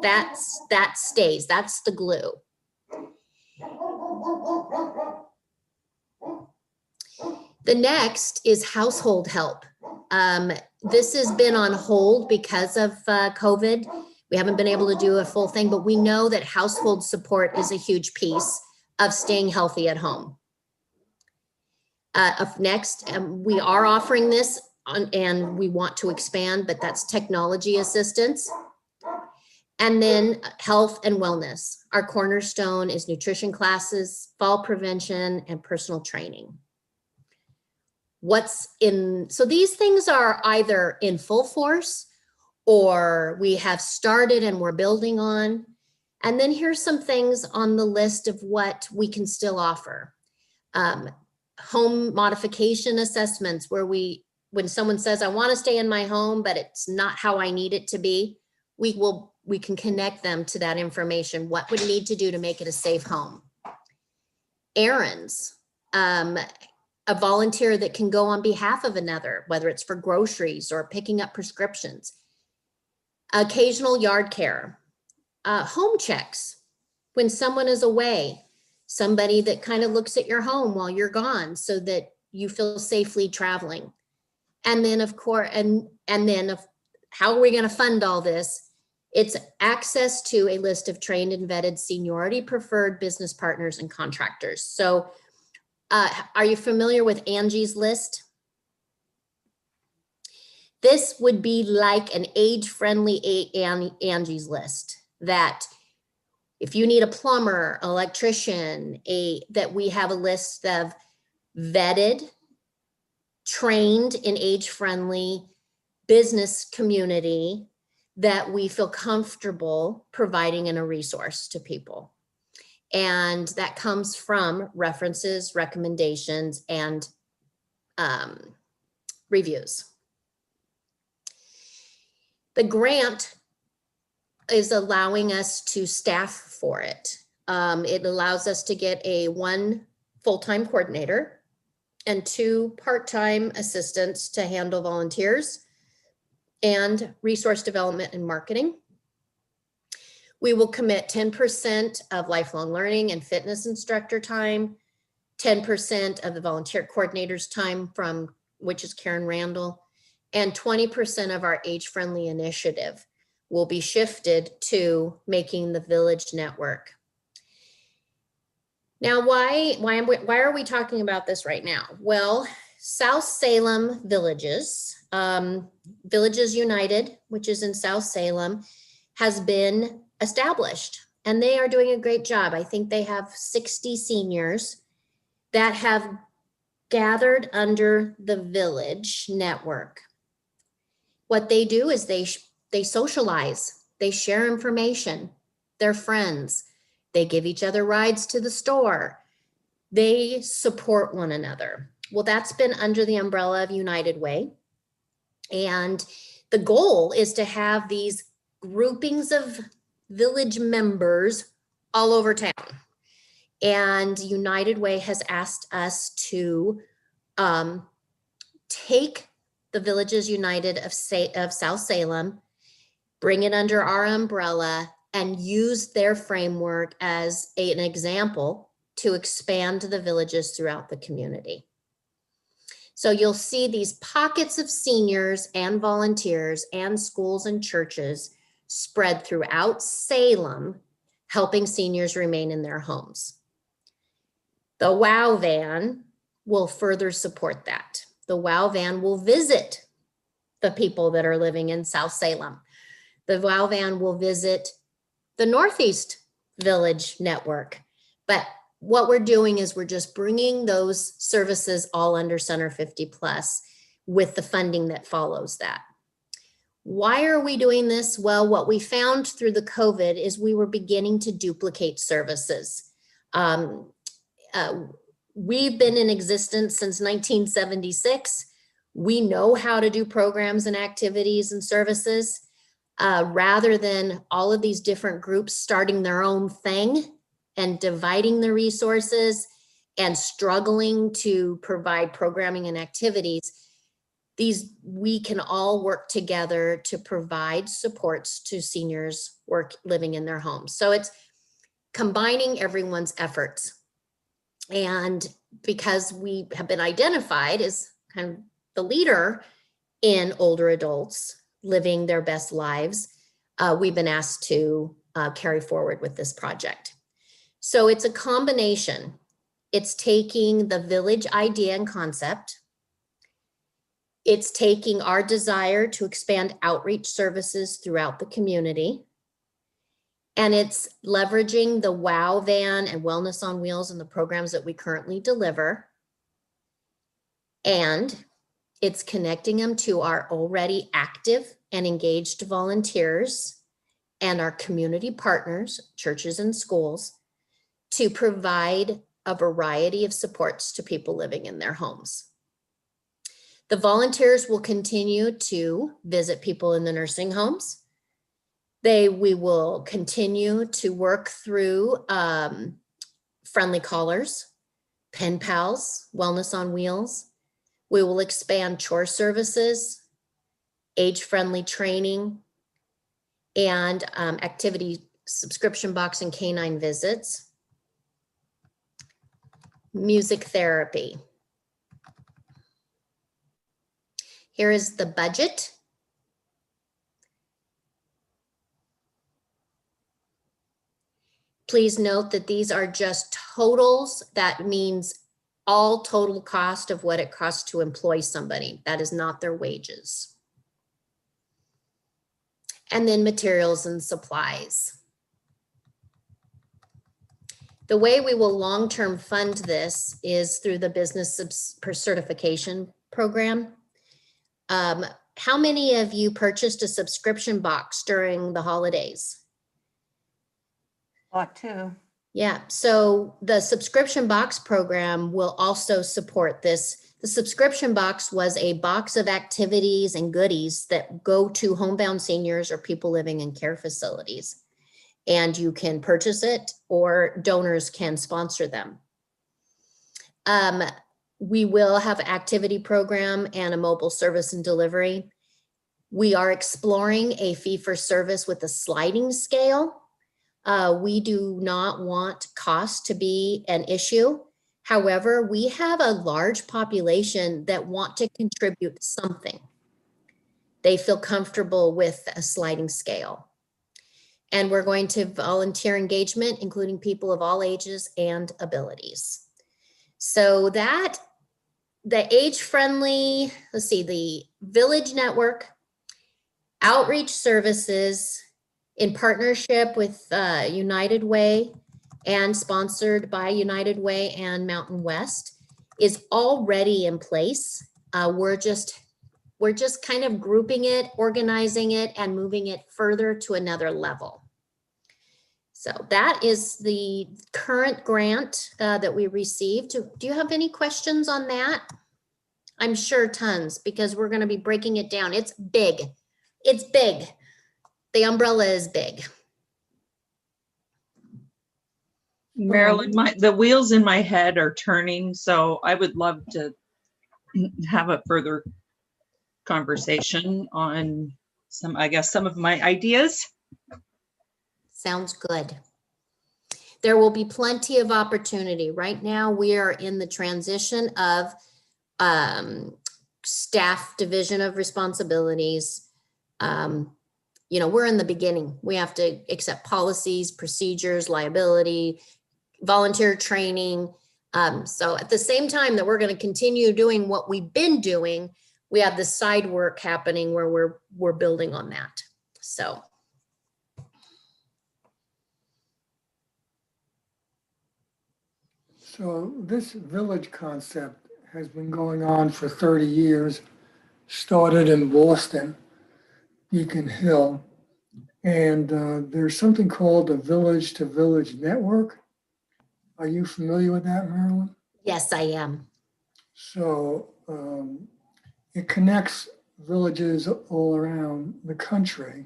That stays, that's the glue. The next is household help. This has been on hold because of COVID. We haven't been able to do a full thing, but we know that household support is a huge piece of staying healthy at home. Up next, we are offering this and we want to expand, but that's technology assistance. And then health and wellness. Our cornerstone is nutrition classes, fall prevention, and personal training. So these things are either in full force or we have started and we're building on. And then here's some things on the list of what we can still offer. Home modification assessments, where when someone says, I want to stay in my home, but it's not how I need it to be, we can connect them to that information. What would need to do to make it a safe home? Errands, a volunteer that can go on behalf of another, whether it's for groceries or picking up prescriptions. Occasional yard care, home checks. When someone is away, somebody that kind of looks at your home while you're gone so that you feel safely traveling. And then of course, how are we going to fund all this? It's access to a list of trained and vetted seniority preferred business partners and contractors. So are you familiar with Angie's List? This would be like an age-friendly Angie's List, that if you need a plumber, electrician, that we have a list of vetted, trained in age-friendly business community that we feel comfortable providing in a resource to people. And that comes from references, recommendations, and reviews. The grant is allowing us to staff for it. It allows us to get one full-time coordinator and 2 part-time assistants to handle volunteers and resource development and marketing. We will commit 10% of lifelong learning and fitness instructor time, 10% of the volunteer coordinator's time, which is Karen Randall, and 20% of our age-friendly initiative will be shifted to making the village network. Now, why are we talking about this right now? Well, South Salem Villages, Villages United, which is in South Salem, has been established and they are doing a great job. I think they have 60 seniors that have gathered under the village network. What they do is they socialize, they share information, they're friends, they give each other rides to the store, they support one another. Well, that's been under the umbrella of United Way. And the goal is to have these groupings of village members all over town. And United Way has asked us to take the Villages United of South Salem, bring it under our umbrella, and use their framework as an example to expand the villages throughout the community. So you'll see these pockets of seniors and volunteers and schools and churches spread throughout Salem, helping seniors remain in their homes. The WOW van will further support that. The WOW van will visit the people that are living in South Salem. The WOW van will visit the Northeast Village Network. But what we're doing is we're just bringing those services all under Center 50 Plus with the funding that follows that. Why are we doing this? Well, what we found through the COVID is we were beginning to duplicate services. We've been in existence since 1976. We know how to do programs and activities and services rather than all of these different groups starting their own thing and dividing the resources and struggling to provide programming and activities. We can all work together to provide supports to seniors living in their homes. So it's combining everyone's efforts. And because we have been identified as kind of the leader in older adults living their best lives, we've been asked to carry forward with this project. So it's a combination. It's taking the village idea and concept. It's taking our desire to expand outreach services throughout the community. And it's leveraging the WOW van and Wellness on Wheels and the programs that we currently deliver. And it's connecting them to our already active and engaged volunteers and our community partners, churches and schools, to provide a variety of supports to people living in their homes. The volunteers will continue to visit people in the nursing homes. We will continue to work through friendly callers, pen pals, Wellness on Wheels. We will expand chore services, age-friendly training, and activity subscription box and canine visits. Music therapy. Here is the budget. Please note that these are just totals. That means all total cost of what it costs to employ somebody. That is not their wages. And then materials and supplies. The way we will long-term fund this is through the business certification program. How many of you purchased a subscription box during the holidays? Bought two. Yeah, so the subscription box program will also support this. The subscription box was a box of activities and goodies that go to homebound seniors or people living in care facilities. And you can purchase it or donors can sponsor them. We will have an activity program and a mobile service and delivery. We are exploring a fee for service with a sliding scale. We do not want cost to be an issue. However, we have a large population that want to contribute something. They feel comfortable with a sliding scale. And we're going to volunteer engagement, including people of all ages and abilities. So that the age-friendly, let's see, the Village Network, outreach services in partnership with United Way and sponsored by United Way and Mountain West is already in place. We're just kind of grouping it, organizing it, and moving it further to another level. So that is the current grant that we received. Do you have any questions on that? I'm sure tons, because we're going to be breaking it down. It's big. It's big. The umbrella is big. Marilyn, the wheels in my head are turning, so I would love to have a further conversation on some of my ideas. Sounds good. There will be plenty of opportunity. Right now, we are in the transition of staff division of responsibilities. You know, we're in the beginning. We have to accept policies, procedures, liability, volunteer training. So at the same time that we're going to continue doing what we've been doing, we have the side work happening where we're building on that. So. So this village concept has been going on for 30 years, started in Boston, Beacon Hill, and there's something called the Village to Village Network. Are you familiar with that, Marilyn? Yes, I am. So it connects villages all around the country,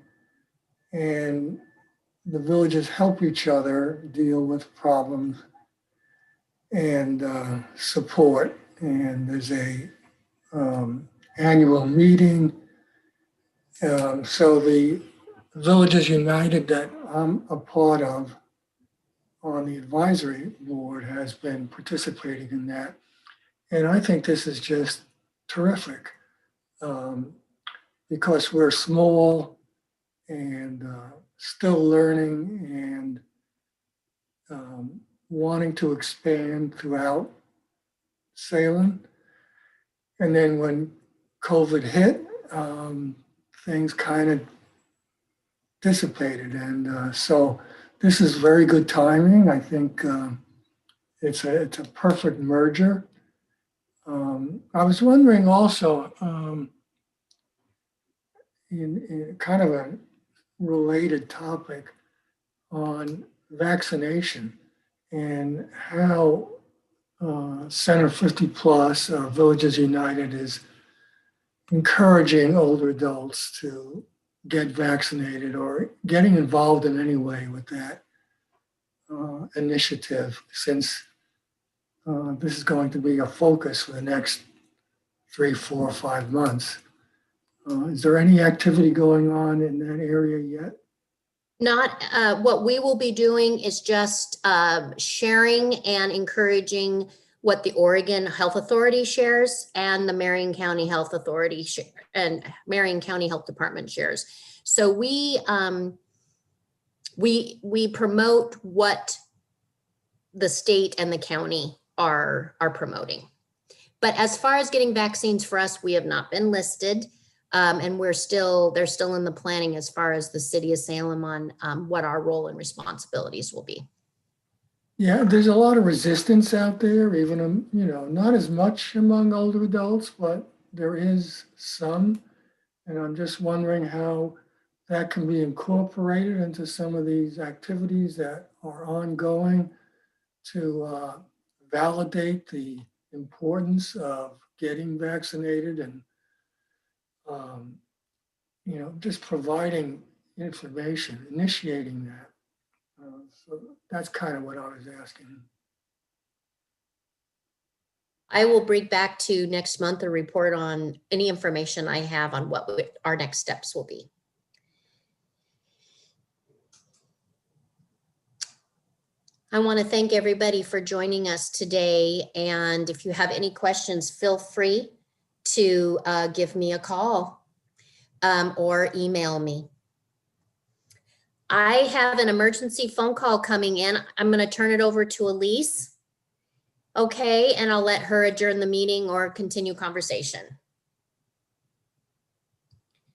and the villages help each other deal with problems and support. And there's a annual meeting. So the Villages United that I'm a part of on the advisory board has been participating in that. And I think this is just terrific because we're small and still learning and wanting to expand throughout Salem. And then when COVID hit, things kind of dissipated. And so this is very good timing. I think it's a perfect merger. I was wondering also, in kind of a related topic on vaccination and how Center 50 Plus, Villages United, is encouraging older adults to get vaccinated or getting involved in any way with that initiative, since this is going to be a focus for the next 3, 4, 5 months. Is there any activity going on in that area yet? Not, what we will be doing is just sharing and encouraging what the Oregon Health Authority shares and the Marion County Health Authority and Marion County Health Department shares. So we promote what the state and the county are promoting. But as far as getting vaccines for us, we have not been listed. And they're still in the planning as far as the city of Salem on what our role and responsibilities will be. Yeah, there's a lot of resistance out there, even, not as much among older adults, but there is some. And I'm just wondering how that can be incorporated into some of these activities that are ongoing to validate the importance of getting vaccinated and just providing information, initiating that. So that's kind of what I was asking. I will bring back to next month a report on any information I have on what our next steps will be. I want to thank everybody for joining us today. And if you have any questions, feel free to give me a call or email me. I have an emergency phone call coming in. I'm going to turn it over to Elise. Okay, and I'll let her adjourn the meeting or continue conversation.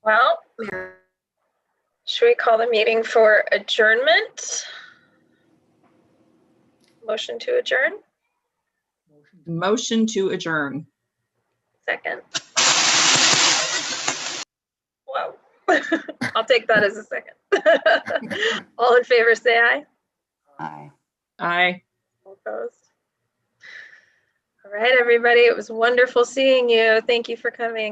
Well, should we call the meeting for adjournment? Motion to adjourn? Motion to adjourn. Second. Whoa. I'll take that as a second. All in favor, say aye. Aye. Aye. All opposed? All right, everybody. It was wonderful seeing you. Thank you for coming.